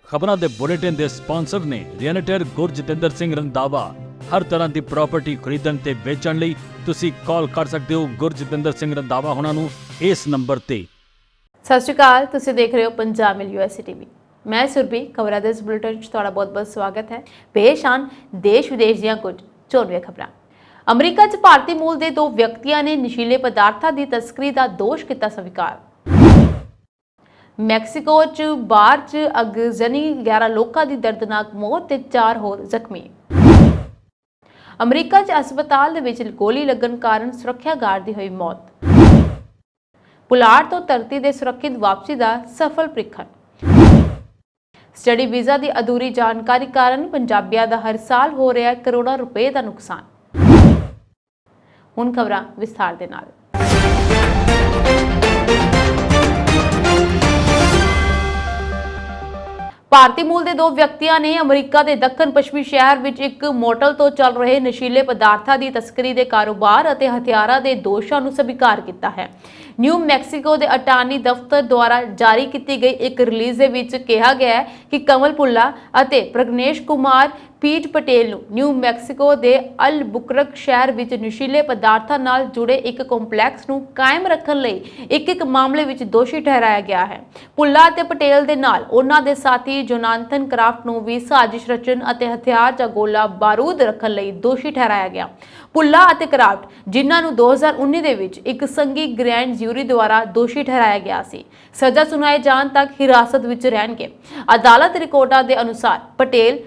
ਖਬਰਾਂ ਦੇ ਬੁਲੇਟਿਨ ਦੇ ਸਪਾਂਸਰ ਨੇ ਰੀਅਲਟਰ ਗੁਰਜਤਿੰਦਰ ਸਿੰਘ ਰੰਧਾਵਾ। ਹਰ ਤਰ੍ਹਾਂ ਦੀ ਪ੍ਰਾਪਰਟੀ ਖਰੀਦਣ ਤੇ ਵੇਚਣ ਲਈ ਤੁਸੀਂ ਕਾਲ ਕਰ ਸਕਦੇ ਹੋ ਗੁਰਜਤਿੰਦਰ ਸਿੰਘ ਰੰਧਾਵਾ ਹੁਣਾਂ ਨੂੰ ਇਸ ਨੰਬਰ ਤੇ। ਸਤਿ ਸ਼੍ਰੀ ਅਕਾਲ, ਤੁਸੀਂ ਦੇਖ ਰਹੇ ਹੋ ਪੰਜਾਬ ਮਿਲ USA TV। ਮੈਂ ਸੁਰਭੀ, ਖਬਰਾਂ ਦੇ ਇਸ ਬੁਲੇਟਿਨ 'ਚ ਤੁਹਾਡਾ ਬਹੁਤ-ਬਹੁਤ ਸਵਾਗਤ ਹੈ। ਪੇਸ਼ ਹਨ ਦੇਸ਼ ਵਿਦੇਸ਼ ਦੀਆਂ ਕੁਝ ਚੋਣਵੀਆਂ ਖਬਰਾਂ। ਅਮਰੀਕਾ 'ਚ ਭਾਰਤੀ ਮੂਲ ਦੇ 2 ਵਿਅਕਤੀਆਂ ਨੇ ਨਸ਼ੀਲੇ ਪਦਾਰਥਾਂ ਦੀ ਤਸਕਰੀ ਦਾ ਦੋਸ਼ ਕੀਤਾ ਸਵੀਕਾਰ। ਮੈਕਸੀਕੋ 'ਚ ਬਾਰ 'ਚ ਅਗਜ਼ਨੀ 11 ਲੋਕਾਂ ਦੀ ਦਰਦਨਾਕ ਮੌਤ ਤੇ 4 ਹੋਰ ਜ਼ਖਮੀ। ਅਮਰੀਕਾ 'ਚ ਹਸਪਤਾਲ ਦੇ ਵਿੱਚ ਗੋਲੀ ਲੱਗਣ ਕਾਰਨ ਸੁਰੱਖਿਆ ਗਾਰਡ ਦੀ ਹੋਈ ਮੌਤ। ਪੁਲਾੜ ਤੋਂ ਧਰਤੀ ਦੇ ਸੁਰੱਖਿਅਤ ਵਾਪਸੀ ਦਾ ਸਫਲ ਪ੍ਰੀਖਣ। ਸਟੱਡੀ ਵੀਜ਼ਾ ਦੀ ਅਧੂਰੀ ਜਾਣਕਾਰੀ ਕਾਰਨ ਪੰਜਾਬੀਆਂ ਦਾ ਹਰ ਸਾਲ ਹੋ ਰਿਹਾ ਕਰੋੜਾਂ ਰੁਪਏ ਦਾ ਨੁਕਸਾਨ। ਹੁਣ ਖਬਰਾਂ ਵਿਸਥਾਰ ਦੇ ਨਾਲ। ਭਾਰਤੀ ਮੂਲ ਦੇ 2 ਵਿਅਕਤੀਆਂ ਨੇ ਅਮਰੀਕਾ ਦੇ ਦੱਖਣ ਪੱਛਮੀ ਸ਼ਹਿਰ ਵਿੱਚ ਇੱਕ ਮੋਟਲ ਤੋਂ ਚੱਲ ਰਹੇ ਨਸ਼ੀਲੇ ਪਦਾਰਥਾਂ ਦੀ ਤਸਕਰੀ ਦੇ ਕਾਰੋਬਾਰ ਅਤੇ ਹਥਿਆਰਾਂ ਦੇ ਦੋਸ਼ਾਂ ਨੂੰ ਸਵੀਕਾਰ ਕੀਤਾ ਹੈ। ਨਿਊ ਮੈਕਸੀਕੋ ਦੇ ਅਟਾਰਨੀ ਦਫ਼ਤਰ ਦੁਆਰਾ ਜਾਰੀ ਕੀਤੀ ਗਈ ਇੱਕ ਰਿਲੀਜ਼ ਦੇ ਵਿੱਚ ਕਿਹਾ ਗਿਆ ਹੈ ਕਿ ਕਮਲ ਪੁੱਲਾ ਅਤੇ ਪ੍ਰਗਨੇਸ਼ ਕੁਮਾਰ ਪੀਟ ਪਟੇਲ ਨੂੰ ਨਿਊ ਮੈਕਸੀਕੋ ਦੇ ਅਲਬੁਕਰਕ ਸ਼ਹਿਰ ਵਿੱਚ ਨਸ਼ੀਲੇ ਪਦਾਰਥਾਂ ਨਾਲ ਜੁੜੇ ਇੱਕ ਕੰਪਲੈਕਸ ਨੂੰ ਕਾਇਮ ਰੱਖਣ ਲਈ ਇੱਕ ਮਾਮਲੇ ਵਿੱਚ ਦੋਸ਼ੀ ਠਹਿਰਾਇਆ ਗਿਆ ਹੈ। ਪੁੱਲਾ ਅਤੇ ਪਟੇਲ ਦੇ ਨਾਲ ਉਹਨਾਂ ਦੇ ਸਾਥੀ ਜੋਨਾਥਨ ਕਰਾਫਟ ਨੂੰ ਵੀ ਸਾਜ਼ਿਸ਼ ਰਚਨ ਅਤੇ ਹਥਿਆਰ ਜਾਂ ਗੋਲਾ ਬਾਰੂਦ ਰੱਖਣ ਲਈ ਦੋਸ਼ੀ ਠਹਿਰਾਇਆ ਗਿਆ। ਪੁੱਲਾ ਅਤੇ ਕਰਾਫਟ, ਜਿਨ੍ਹਾਂ ਨੂੰ 2019 ਦੇ ਵਿੱਚ ਇੱਕ ਸੰਘੀ ਗ੍ਰੈਂਡ ਜਿਊਰੀ ਦੁਆਰਾ ਦੋਸ਼ੀ ਠਹਿਰਾਇਆ ਗਿਆ ਸੀ, ਸਜ਼ਾ ਸੁਣਾਏ ਜਾਣ ਤੱਕ ਹਿਰਾਸਤ ਵਿੱਚ ਰਹਿਣਗੇ। ਅਦਾਲਤ ਰਿਕਾਰਡਾਂ ਦੇ ਅਨੁਸਾਰ ਪਟੇਲ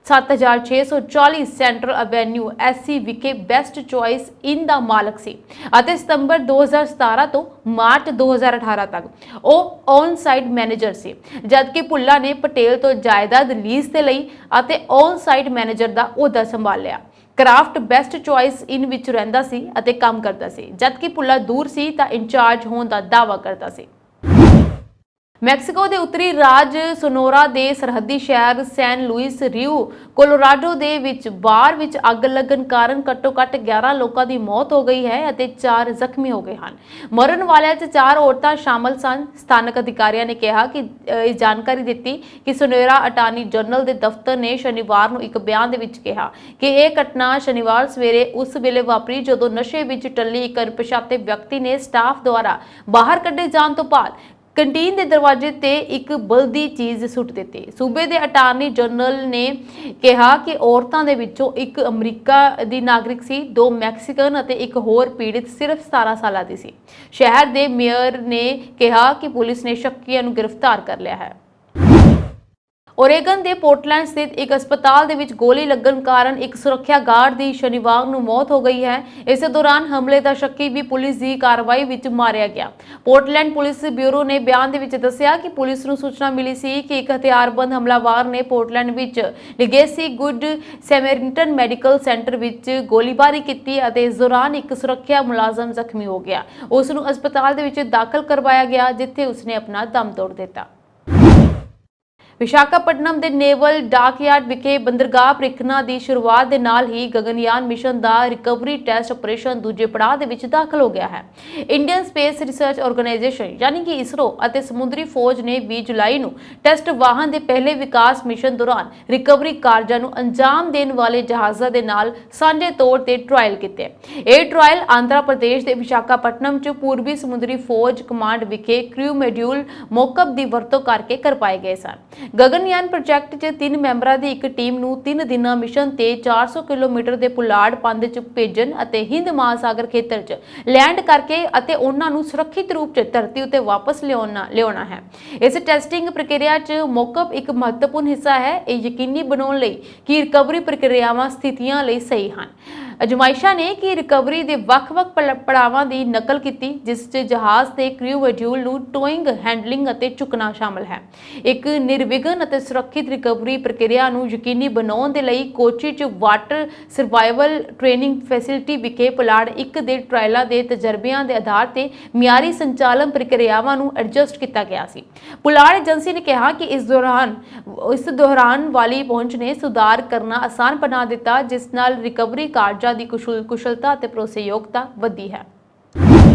7640 ਸੈਂਟਰਲ ਐਵੇਨਿਊ SC ਵਿਖੇ ਬੈਸਟ ਚੁਆਇਸ ਇਨ ਦਾ ਮਾਲਕ ਸੀ ਅਤੇ ਸਤੰਬਰ 2017 ਤੋਂ ਮਾਰਚ 2018 ਤੱਕ ਉਹ ਔਨ ਸਾਈਟ ਮੈਨੇਜਰ ਸੀ, ਜਦਕਿ ਪੁੱਲਾ ਨੇ ਪਟੇਲ ਤੋਂ ਜਾਇਦਾਦ ਲੀਜ਼ ਤੇ ਲਈ ਅਤੇ ਔਨ ਸਾਈਟ ਮੈਨੇਜਰ ਦਾ ਅਹੁਦਾ ਸੰਭਾਲਿਆ। ਕਰਾਫਟ ਬੈਸਟ ਚੁਆਇਸ ਇਨ ਵਿੱਚ ਰਹਿੰਦਾ ਸੀ ਅਤੇ ਕੰਮ ਕਰਦਾ ਸੀ, ਜਦਕਿ ਪੁੱਲਾ ਦੂਰ ਸੀ ਤਾਂ ਇੰਚਾਰਜ ਹੋਣ ਦਾ ਦਾਅਵਾ ਕਰਦਾ ਸੀ। ਮੈਕਸੀਕੋ ਦੇ ਉੱਤਰੀ ਰਾਜ ਸੋਨੋਰਾ ਦੇ ਸਰਹੱਦੀ ਸ਼ਹਿਰ ਸੈਨ ਲੂਇਸ ਰਿਓ ਕੋਲੋਰਾਡੋ ਦੇ ਵਿੱਚ ਬਾਰ ਵਿੱਚ ਅੱਗ ਲੱਗਣ ਕਾਰਨ ਘੱਟੋ-ਘੱਟ 11 ਲੋਕਾਂ ਦੀ ਮੌਤ ਹੋ ਗਈ ਹੈ ਅਤੇ 4 ਜ਼ਖਮੀ ਹੋ ਗਏ ਹਨ। ਮਰਨ ਵਾਲਿਆਂ 'ਚ 4 ਔਰਤਾਂ ਸ਼ਾਮਲ ਸਨ। ਸਥਾਨਕ ਅਧਿਕਾਰੀਆਂ ਨੇ ਕਿਹਾ ਕਿ ਇਹ ਜਾਣਕਾਰੀ ਦਿੱਤੀ ਕਿ ਸੋਨੋਰਾ ਅਟਾਰਨੀ ਜਨਰਲ ਦੇ ਦਫ਼ਤਰ ਨੇ ਸ਼ਨੀਵਾਰ ਨੂੰ ਇੱਕ ਬਿਆਨ ਦੇ ਵਿੱਚ ਕਿਹਾ ਕਿ ਇਹ ਘਟਨਾ ਸ਼ਨੀਵਾਰ ਸਵੇਰੇ ਉਸ ਵੇਲੇ ਵਾਪਰੀ ਜਦੋਂ ਨਸ਼ੇ ਵਿੱਚ ਟੱਲੀ ਇੱਕ ਅਣਪਛਾਤੇ ਵਿਅਕਤੀ ਨੇ ਸਟਾਫ ਦੁਆਰਾ ਬਾਹਰ ਕੱਢੇ ਜਾਣ ਤੋਂ ਬਾਅਦ ਕੰਟੀਨ ਦੇ ਦਰਵਾਜ਼ੇ ਤੇ ਇੱਕ ਬਲਦੀ ਚੀਜ਼ ਸੁੱਟ ਦਿੱਤੀ। ਸੂਬੇ ਦੇ ਅਟਾਰਨੀ ਜਨਰਲ ਨੇ ਕਿਹਾ ਕਿ ਔਰਤਾਂ ਦੇ ਵਿੱਚੋਂ ਇੱਕ ਅਮਰੀਕਾ ਦੀ ਨਾਗਰਿਕ ਸੀ, 2 ਮੈਕਸੀਕਨ ਅਤੇ ਇੱਕ ਹੋਰ ਪੀੜਿਤ ਸਿਰਫ 17 ਸਾਲਾਂ ਦੀ ਸੀ। ਸ਼ਹਿਰ ਦੇ ਮੇਅਰ ਨੇ ਕਿਹਾ ਕਿ ਪੁਲਿਸ ਨੇ ਸ਼ੱਕੀਆਂ ਨੂੰ ਗ੍ਰਿਫਤਾਰ ਕਰ ਲਿਆ ਹੈ। ਓਰੇਗਨ ਦੇ ਪੋਰਟਲੈਂਡ ਸਥਿਤ ਇੱਕ ਹਸਪਤਾਲ ਦੇ ਵਿੱਚ ਗੋਲੀ ਲੱਗਣ ਕਾਰਨ ਇੱਕ ਸੁਰੱਖਿਆ ਗਾਰਡ ਦੀ ਸ਼ਨੀਵਾਰ ਨੂੰ ਮੌਤ ਹੋ ਗਈ ਹੈ। ਇਸੇ ਦੌਰਾਨ ਹਮਲੇ ਦਾ ਸ਼ੱਕੀ ਵੀ ਪੁਲਿਸ ਦੀ ਕਾਰਵਾਈ ਵਿੱਚ ਮਾਰਿਆ ਗਿਆ। ਪੋਰਟਲੈਂਡ ਪੁਲਿਸ ਬਿਊਰੋ ਨੇ ਬਿਆਨ ਦੇ ਵਿੱਚ ਦੱਸਿਆ ਕਿ ਪੁਲਿਸ ਨੂੰ ਸੂਚਨਾ ਮਿਲੀ ਸੀ ਕਿ ਇੱਕ ਹਥਿਆਰਬੰਦ ਹਮਲਾਵਰ ਨੇ ਪੋਰਟਲੈਂਡ ਵਿੱਚ ਲਿਗੇਸੀ ਗੁੱਡ ਸੈਮਰਿਟਨ ਮੈਡੀਕਲ ਸੈਂਟਰ ਵਿੱਚ ਗੋਲੀਬਾਰੀ ਕੀਤੀ ਅਤੇ ਇਸ ਦੌਰਾਨ ਇੱਕ ਸੁਰੱਖਿਆ ਮੁਲਾਜ਼ਮ ਜ਼ਖਮੀ ਹੋ ਗਿਆ। ਉਸ ਨੂੰ ਹਸਪਤਾਲ ਦੇ ਵਿੱਚ ਦਾਖਲ ਕਰਵਾਇਆ ਗਿਆ, ਜਿੱਥੇ ਉਸਨੇ ਆਪਣਾ ਦਮ ਤੋੜ ਦਿੱਤਾ। ਵਿਸ਼ਾਖਾਪਟਨਮ ਦੇ ਨੇਵਲ ਡਾਕਯਾਰਡ ਵਿਖੇ ਬੰਦਰਗਾਹ ਪ੍ਰੀਖਣਾ ਦੀ ਸ਼ੁਰੂਆਤ ਦੇ ਨਾਲ ਹੀ ਗਗਨਯਾਨ ਮਿਸ਼ਨ ਦਾ ਰਿਕਵਰੀ ਟੈਸਟ ਆਪਰੇਸ਼ਨ ਦੂਜੇ ਪੜਾਅ ਦੇ ਵਿੱਚ ਦਾਖਲ ਹੋ ਗਿਆ ਹੈ। ਇੰਡੀਅਨ ਸਪੇਸ ਰਿਸਰਚ ਆਰਗੇਨਾਈਜੇਸ਼ਨ ਯਾਨੀ ਕਿ ਇਸਰੋ ਅਤੇ ਸਮੁੰਦਰੀ ਫੌਜ ਨੇ 20 ਜੁਲਾਈ ਨੂੰ ਟੈਸਟ ਵਾਹਨ ਦੇ ਪਹਿਲੇ ਵਿਕਾਸ ਮਿਸ਼ਨ ਦੌਰਾਨ ਰਿਕਵਰੀ ਕਾਰਜਾਂ ਨੂੰ ਅੰਜਾਮ ਦੇਣ ਵਾਲੇ ਜਹਾਜ਼ਾਂ ਦੇ ਨਾਲ ਸਾਂਝੇ ਤੌਰ ਤੇ ਟਰਾਇਲ ਕੀਤੇ। ਇਹ ਟਰਾਇਲ ਆਂਧਰਾ ਪ੍ਰਦੇਸ਼ ਦੇ ਵਿਸ਼ਾਖਾਪਟਨਮ 'ਚ ਪੂਰਬੀ ਸਮੁੰਦਰੀ ਫੌਜ ਕਮਾਂਡ ਵਿਖੇ ਕ੍ਰਿਊ ਮੋਡਿਊਲ ਮੋਕਅਪ ਦੀ ਵਰਤੋਂ ਕਰਕੇ ਕਰਵਾਏ ਗਏ ਸਨ। ਗਗਨਯਾਨ ਪ੍ਰੋਜੈਕਟ 'ਚ 3 ਮੈਂਬਰਾਂ ਦੀ ਇੱਕ ਟੀਮ ਨੂੰ 3 ਦਿਨਾਂ ਮਿਸ਼ਨ ਤੇ 400 ਕਿਲੋਮੀਟਰ ਦੇ ਪੁਲਾੜ ਪੰਧ 'ਚ ਭੇਜਣ ਅਤੇ ਹਿੰਦ ਮਹਾਸਾਗਰ ਖੇਤਰ 'ਚ ਲੈਂਡ ਕਰਕੇ ਅਤੇ ਉਹਨਾਂ ਨੂੰ ਸੁਰੱਖਿਅਤ ਰੂਪ 'ਚ ਧਰਤੀ ਉੱਤੇ ਵਾਪਸ ਲਿਆਉਣਾ ਹੈ। ਇਸ ਟੈਸਟਿੰਗ ਪ੍ਰਕਿਰਿਆ 'ਚ ਮੋਕਅਪ ਇੱਕ ਮਹੱਤਵਪੂਰਨ ਹਿੱਸਾ ਹੈ। ਇਹ ਯਕੀਨੀ ਬਣਾਉਣ ਲਈ ਕਿ ਰਿਕਵਰੀ ਪ੍ਰਕਿਰਿਆਵਾਂ ਸਥਿਤੀਆਂ ਲਈ ਸਹੀ ਹਨ। ਅਜਮਾਇਸ਼ਾਂ ਨੇ ਕਿ ਰਿਕਵਰੀ ਦੇ ਵੱਖ-ਵੱਖ ਪੜਾਵਾਂ ਦੀ ਨਕਲ ਕੀਤੀ, ਜਿਸ 'ਚ ਜਹਾਜ਼ ਤੇ ਕ੍ਰਿਊ ਮੋਡਿਊਲ ਨੂੰ ਟੋਇੰਗ, ਹੈਂਡਲਿੰਗ ਅਤੇ ਚੁੱਕਣਾ ਸ਼ਾਮਲ ਹੈ। ਇੱਕ ਨਿਰਵਿਘਨ ਅਤੇ ਸੁਰੱਖਿਅਤ ਰਿਕਵਰੀ ਪ੍ਰਕਿਰਿਆ ਨੂੰ ਯਕੀਨੀ ਬਣਾਉਣ ਦੇ ਲਈ ਕੋਚੀ 'ਚ ਵਾਟਰ ਸਰਵਾਈਵਲ ਟ੍ਰੇਨਿੰਗ ਫੈਸਿਲਿਟੀ ਵਿਖੇ ਪੁਲਾੜ 1 ਦੇ ਟਰਾਇਲਾਂ ਦੇ ਤਜਰਬਿਆਂ ਦੇ ਆਧਾਰ ਤੇ ਮਿਆਰੀ ਸੰਚਾਲਨ ਪ੍ਰਕਿਰਿਆਵਾਂ ਨੂੰ ਐਡਜਸਟ ਕੀਤਾ ਗਿਆ ਸੀ। ਪੁਲਾੜ ਏਜੰਸੀ ਨੇ ਕਿਹਾ ਕਿ ਇਸ ਦੌਰਾਨ ਵਾਲੀ ਪਹੁੰਚ ਨੇ ਸੁਧਾਰ ਕਰਨਾ ਆਸਾਨ ਬਣਾ ਦਿੱਤਾ, ਜਿਸ ਨਾਲ ਰਿਕਵਰੀ ਕਾਰਜਾਂ ਦੀ ਕੁਸ਼ਲਤਾ ਅਤੇ ਭਰੋਸੇਯੋਗਤਾ ਵਧੀ ਹੈ।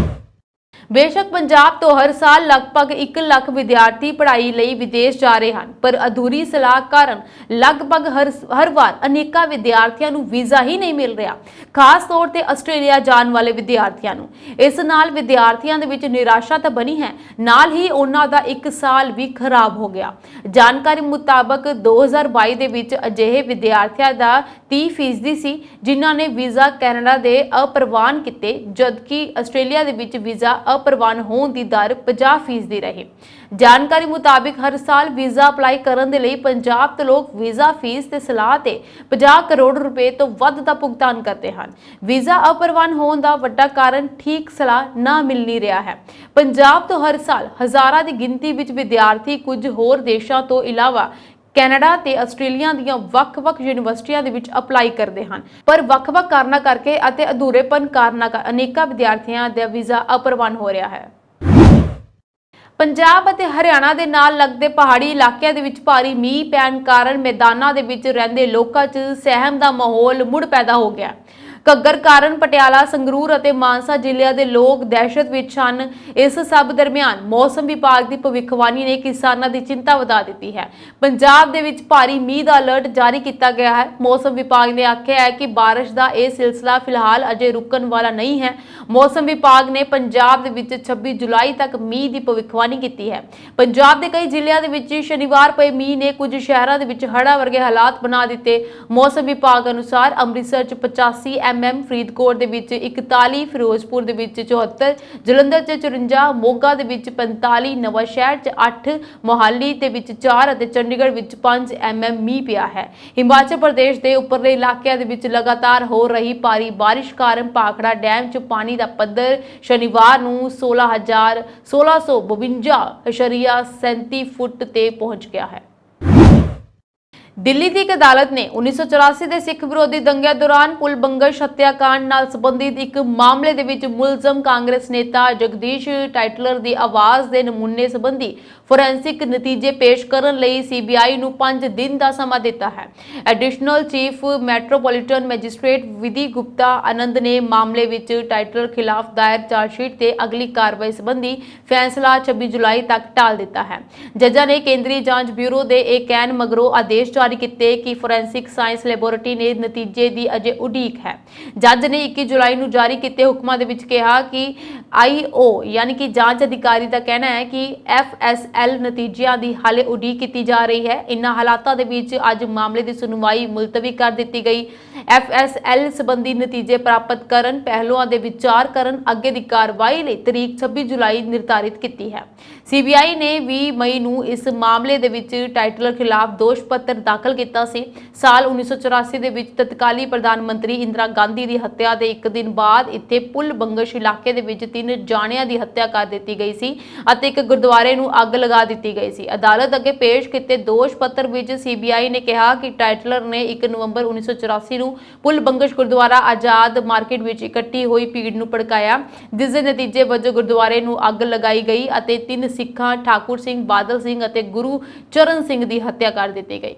ਬੇਸ਼ੱਕ ਪੰਜਾਬ ਤੋਂ ਹਰ ਸਾਲ ਲਗਭਗ 1 ਲੱਖ ਵਿਦਿਆਰਥੀ ਪੜ੍ਹਾਈ ਲਈ ਵਿਦੇਸ਼ ਜਾ ਰਹੇ ਹਨ, ਪਰ ਅਧੂਰੀ ਸਲਾਹ ਕਾਰਨ ਲਗਭਗ ਹਰ ਵਾਰ ਅਨੇਕਾਂ ਵਿਦਿਆਰਥੀਆਂ ਨੂੰ ਵੀਜ਼ਾ ਹੀ ਨਹੀਂ ਮਿਲ ਰਿਹਾ, ਖਾਸ ਤੌਰ ਤੇ ਆਸਟ੍ਰੇਲੀਆ ਜਾਣ ਵਾਲੇ ਵਿਦਿਆਰਥੀਆਂ ਨੂੰ। ਇਸ ਨਾਲ ਵਿਦਿਆਰਥੀਆਂ ਦੇ ਵਿੱਚ ਨਿਰਾਸ਼ਾ ਤਾਂ ਬਣੀ ਹੈ, ਨਾਲ ਹੀ ਉਹਨਾਂ ਦਾ 1 ਸਾਲ ਵੀ ਖਰਾਬ ਹੋ ਗਿਆ। ਜਾਣਕਾਰੀ ਮੁਤਾਬਕ 2022 ਦੇ ਵਿੱਚ ਅਜਿਹੇ ਵਿਦਿਆਰਥੀਆਂ ਦਾ 30% ਸੀ ਜਿਨ੍ਹਾਂ ਨੇ ਵੀਜ਼ਾ ਕੈਨੇਡਾ ਦੇ ਅਪ੍ਰਵਾਨ ਕੀਤੇ, ਜਦਕਿ ਆਸਟ੍ਰੇਲੀਆ ਦੇ ਵਿੱਚ ਵੀਜ਼ਾ ਅਪ੍ਰਵਾਨ ਹੋਣ ਦੀ ਦਰ 50% ਰਹੀ। ਜਾਣਕਾਰੀ ਮੁਤਾਬਕ ਹਰ ਸਾਲ ਵੀਜ਼ਾ ਅਪਲਾਈ ਕਰਨ ਦੇ ਲਈ ਪੰਜਾਬ ਤੋਂ ਲੋਕ ਵੀਜ਼ਾ ਫੀਸ ਤੇ ਸਲਾਹ ਤੇ 50 ਕਰੋੜ ਰੁਪਏ ਤੋਂ ਵੱਧ ਦਾ ਭੁਗਤਾਨ ਕਰਦੇ ਹਨ। ਵੀਜ਼ਾ ਅਪ੍ਰਵਾਨ ਹੋਣ ਦਾ ਵੱਡਾ ਕਾਰਨ ਠੀਕ ਸਲਾਹ ਨਾ ਮਿਲ ਨਹੀਂ ਰਿਹਾ ਹੈ। ਪੰਜਾਬ ਤੋਂ ਹਰ ਸਾਲ ਹਜ਼ਾਰਾਂ ਦੀ ਗਿਣਤੀ ਵਿੱਚ ਵਿਦਿਆਰਥੀ ਕੁਝ ਹੋਰ ਦੇਸ਼ਾਂ ਤੋਂ ਇਲਾਵਾ ਕੈਨੇਡਾ ਤੇ ਆਸਟ੍ਰੇਲੀਆ ਦੀਆਂ ਵੱਖ-ਵੱਖ ਯੂਨੀਵਰਸਿਟੀਆਂ ਦੇ ਵਿੱਚ ਅਪਲਾਈ ਕਰਦੇ ਹਨ, ਪਰ ਵੱਖ-ਵੱਖ ਕਾਰਨਾਂ ਕਰਕੇ ਅਤੇ ਅਧੂਰੇਪਨ ਕਾਰਨਾਂ ਕਰਕੇ ਅਨੇਕਾਂ ਵਿਦਿਆਰਥੀਆਂ ਦਾ ਵੀਜ਼ਾ ਅਪ੍ਰਵਾਨ ਹੋ ਰਿਹਾ ਹੈ। ਪੰਜਾਬ ਅਤੇ ਹਰਿਆਣਾ ਦੇ ਨਾਲ ਲੱਗਦੇ ਪਹਾੜੀ ਇਲਾਕਿਆਂ ਦੇ ਵਿੱਚ ਭਾਰੀ ਮੀਂਹ ਪੈਣ ਕਾਰਨ ਮੈਦਾਨਾਂ ਦੇ ਵਿੱਚ ਰਹਿੰਦੇ ਲੋਕਾਂ 'ਚ ਸਹਿਮ ਦਾ ਮਾਹੌਲ ਮੁੜ ਪੈਦਾ ਹੋ ਗਿਆ। ਘੱਗਰ ਕਾਰਨ ਪਟਿਆਲਾ, ਸੰਗਰੂਰ ਅਤੇ ਮਾਨਸਾ ਜ਼ਿਲ੍ਹਿਆਂ ਦੇ ਲੋਕ ਦਹਿਸ਼ਤ ਵਿੱਚ ਹਨ। ਇਸ ਸਭ ਦਰਮਿਆਨ ਮੌਸਮ ਵਿਭਾਗ ਦੀ ਭਵਿੱਖਬਾਣੀ ਨੇ ਕਿਸਾਨਾਂ ਦੀ ਚਿੰਤਾ ਵਧਾ ਦਿੱਤੀ ਹੈ। ਪੰਜਾਬ ਦੇ ਵਿੱਚ ਭਾਰੀ ਮੀਂਹ ਦਾ ਅਲਰਟ ਜਾਰੀ ਕੀਤਾ ਗਿਆ ਹੈ। ਮੌਸਮ ਵਿਭਾਗ ਨੇ ਆਖਿਆ ਹੈ ਕਿ ਬਾਰਿਸ਼ ਦਾ ਇਹ ਸਿਲਸਿਲਾ ਫਿਲਹਾਲ ਅਜੇ ਰੁਕਣ ਵਾਲਾ ਨਹੀਂ ਹੈ। ਮੌਸਮ ਵਿਭਾਗ ਨੇ ਪੰਜਾਬ ਦੇ ਵਿੱਚ 26 ਜੁਲਾਈ ਤੱਕ ਮੀਂਹ ਦੀ ਭਵਿੱਖਬਾਣੀ ਕੀਤੀ ਹੈ। ਪੰਜਾਬ ਦੇ ਕਈ ਜ਼ਿਲ੍ਹਿਆਂ ਦੇ ਵਿੱਚ ਸ਼ਨੀਵਾਰ ਪਏ ਮੀਂਹ ਨੇ ਕੁਝ ਸ਼ਹਿਰਾਂ ਦੇ ਵਿੱਚ ਹੜ੍ਹਾਂ ਵਰਗੇ ਹਾਲਾਤ ਬਣਾ ਦਿੱਤੇ। ਮੌਸਮ ਵਿਭਾਗ ਅਨੁਸਾਰ ਅੰਮ੍ਰਿਤਸਰ 'ਚ 85 mm, ਫਰੀਦਕੋਟ ਦੇ ਵਿੱਚ 41, ਫਿਰੋਜ਼ਪੁਰ ਦੇ ਵਿੱਚ 74, ਜਲੰਧਰ 'ਚ 54, ਮੋਗਾ ਦੇ ਵਿੱਚ 45, ਨਵਾਂ ਸ਼ਹਿਰ 'ਚ 8, ਮੋਹਾਲੀ ਦੇ ਵਿੱਚ 4 ਅਤੇ ਚੰਡੀਗੜ੍ਹ ਵਿੱਚ 5 mm ਮੀਂਹ ਪਿਆ ਹੈ। ਹਿਮਾਚਲ ਪ੍ਰਦੇਸ਼ ਦੇ ਉੱਪਰਲੇ ਇਲਾਕਿਆਂ ਦੇ ਵਿੱਚ ਲਗਾਤਾਰ ਹੋ ਰਹੀ ਭਾਰੀ ਬਾਰਿਸ਼ ਕਾਰਨ ਭਾਖੜਾ ਡੈਮ 'ਚ ਪਾਣੀ ਦਾ ਪੱਧਰ ਸ਼ਨੀਵਾਰ ਨੂੰ 16,652.37 ਫੁੱਟ ਤੇ ਪਹੁੰਚ ਗਿਆ ਹੈ। ਦਿੱਲੀ ਦੀ ਇੱਕ ਅਦਾਲਤ ਨੇ 1984 ਦੇ ਸਿੱਖ ਵਿਰੋਧੀ ਦੰਗਿਆਂ ਦੌਰਾਨ ਪੁਲ ਬੰਗਸ਼ ਹੱਤਿਆਕਾਂਡ ਨਾਲ ਸੰਬੰਧਿਤ ਇੱਕ ਮਾਮਲੇ ਦੇ ਵਿੱਚ ਮੁਲਜ਼ਮ ਕਾਂਗਰਸ ਨੇਤਾ ਜਗਦੀਸ਼ ਟਾਈਟਲਰ ਦੀ ਆਵਾਜ਼ ਦੇ ਨਮੂਨੇ ਸੰਬੰਧੀ ਫੋਰੈਂਸਿਕ ਨਤੀਜੇ ਪੇਸ਼ ਕਰਨ ਲਈ ਸੀਬੀਆਈ ਨੂੰ 5 ਦਿਨ ਦਾ ਸਮਾਂ ਦਿੱਤਾ ਹੈ। ਐਡੀਸ਼ਨਲ ਚੀਫ ਮੈਟਰੋਪੋਲੀਟਨ ਮੈਜਿਸਟ੍ਰੇਟ ਵਿਧੀ ਗੁਪਤਾ ਆਨੰਦ ਨੇ ਮਾਮਲੇ ਵਿੱਚ ਟਾਈਟਲਰ ਖਿਲਾਫ ਦਾਇਰ ਚਾਰਜਸ਼ੀਟ ਤੇ ਅਗਲੀ ਕਾਰਵਾਈ ਸੰਬੰਧੀ ਫੈਸਲਾ 26 ਜੁਲਾਈ ਤੱਕ ਟਾਲ ਦਿੱਤਾ ਹੈ। ਜੱਜਾਂ ਨੇ ਕੇਂਦਰੀ ਜਾਂਚ ਬਿਊਰੋ ਦੇ ਇਹ ਕਹਿਣ ਮਗਰੋਂ ਆਦੇਸ਼ ਜਾਰੀ ਕੀਤੇ ਕਿ ਫੋਰੈਂਸਿਕ ਸਾਇੰਸ ਲੈਬੋਰੇਟਰੀ ਨੇ ਨਤੀਜੇ ਦੀ ਅਜੇ ਉਡੀਕ ਹੈ। ਜੱਜ ਨੇ 21 ਜੁਲਾਈ ਨੂੰ ਜਾਰੀ ਕੀਤੇ ਹੁਕਮਾਂ ਦੇ ਵਿੱਚ ਕਿਹਾ ਕਿ ਆਈਓ ਯਾਨੀ ਕਿ ਜਾਂਚ ਅਧਿਕਾਰੀ ਦਾ ਕਹਿਣਾ ਹੈ ਕਿ ਐਫਐਸਐਲ ਨਤੀਜਿਆਂ ਦੀ ਹਾਲੇ ਉਡੀਕ ਕੀਤੀ ਜਾ ਰਹੀ ਹੈ। ਇਨ੍ਹਾਂ ਹਾਲਾਤਾਂ ਦੇ ਵਿੱਚ ਅੱਜ ਮਾਮਲੇ ਦੀ ਸੁਣਵਾਈ ਮੁਲਤਵੀ ਕਰ ਦਿੱਤੀ ਗਈ। ਐਫਐਸਐਲ ਸੰਬੰਧੀ ਨਤੀਜੇ ਪ੍ਰਾਪਤ ਕਰਨ, ਪਹਿਲੂਆਂ ਦੇ ਵਿਚਾਰ ਕਰਨ, ਅੱਗੇ ਦੀ ਕਾਰਵਾਈ ਲਈ ਤਰੀਕ 26 ਜੁਲਾਈ ਨਿਰਧਾਰਿਤ ਕੀਤੀ ਹੈ। ਸੀਬੀਆਈ ਨੇ 20 ਮਈ ਨੂੰ ਇਸ ਮਾਮਲੇ ਦੇ ਵਿੱਚ ਟਾਈਟਲਰ ਖਿਲਾਫ ਦੋਸ਼ ਪੱਤਰ ਦਾਖਲ ਕੀਤਾ ਸੀ। ਸਾਲ 1984 ਦੇ ਵਿੱਚ ਤਤਕਾਲੀ ਪ੍ਰਧਾਨ ਮੰਤਰੀ ਇੰਦਰਾ ਗਾਂਧੀ ਦੀ ਹੱਤਿਆ ਦੇ 1 ਦਿਨ ਬਾਅਦ ਇੱਥੇ ਪੁਲ ਬੰਗਸ਼ ਇਲਾਕੇ ਦੇ ਵਿੱਚ 3 ਜਾਣਿਆਂ ਦੀ ਹੱਤਿਆ ਕਰ ਦਿੱਤੀ ਗਈ ਸੀ ਅਤੇ ਇੱਕ ਗੁਰਦੁਆਰੇ ਨੂੰ ਅੱਗ ਲਗਾ ਦਿੱਤੀ ਗਈ ਸੀ। ਅਦਾਲਤ ਅੱਗੇ ਪੇਸ਼ ਕੀਤੇ ਦੋਸ਼ ਪੱਤਰ ਵਿੱਚ ਸੀਬੀਆਈ ਨੇ ਕਿਹਾ ਕਿ ਟਾਈਟਲਰ ਨੇ 1 ਨਵੰਬਰ 1984 ਨੂੰ ਪੁਲ ਬੰਗਸ਼ ਗੁਰਦੁਆਰਾ ਆਜ਼ਾਦ ਮਾਰਕੀਟ ਵਿੱਚ ਇਕੱਠੀ ਹੋਈ ਭੀੜ ਨੂੰ ਭੜਕਾਇਆ, ਜਿਸ ਦੇ ਨਤੀਜੇ ਵਜੋਂ ਗੁਰਦੁਆਰੇ ਨੂੰ ਅੱਗ ਲਗਾਈ ਗਈ ਅਤੇ 3 ਸਿੱਖਾਂ ਠਾਕੁਰ ਸਿੰਘ, ਬਾਦਲ ਸਿੰਘ ਅਤੇ ਗੁਰੂ ਚਰਨ ਸਿੰਘ ਦੀ ਹੱਤਿਆ ਕਰ ਦਿੱਤੀ ਗਈ।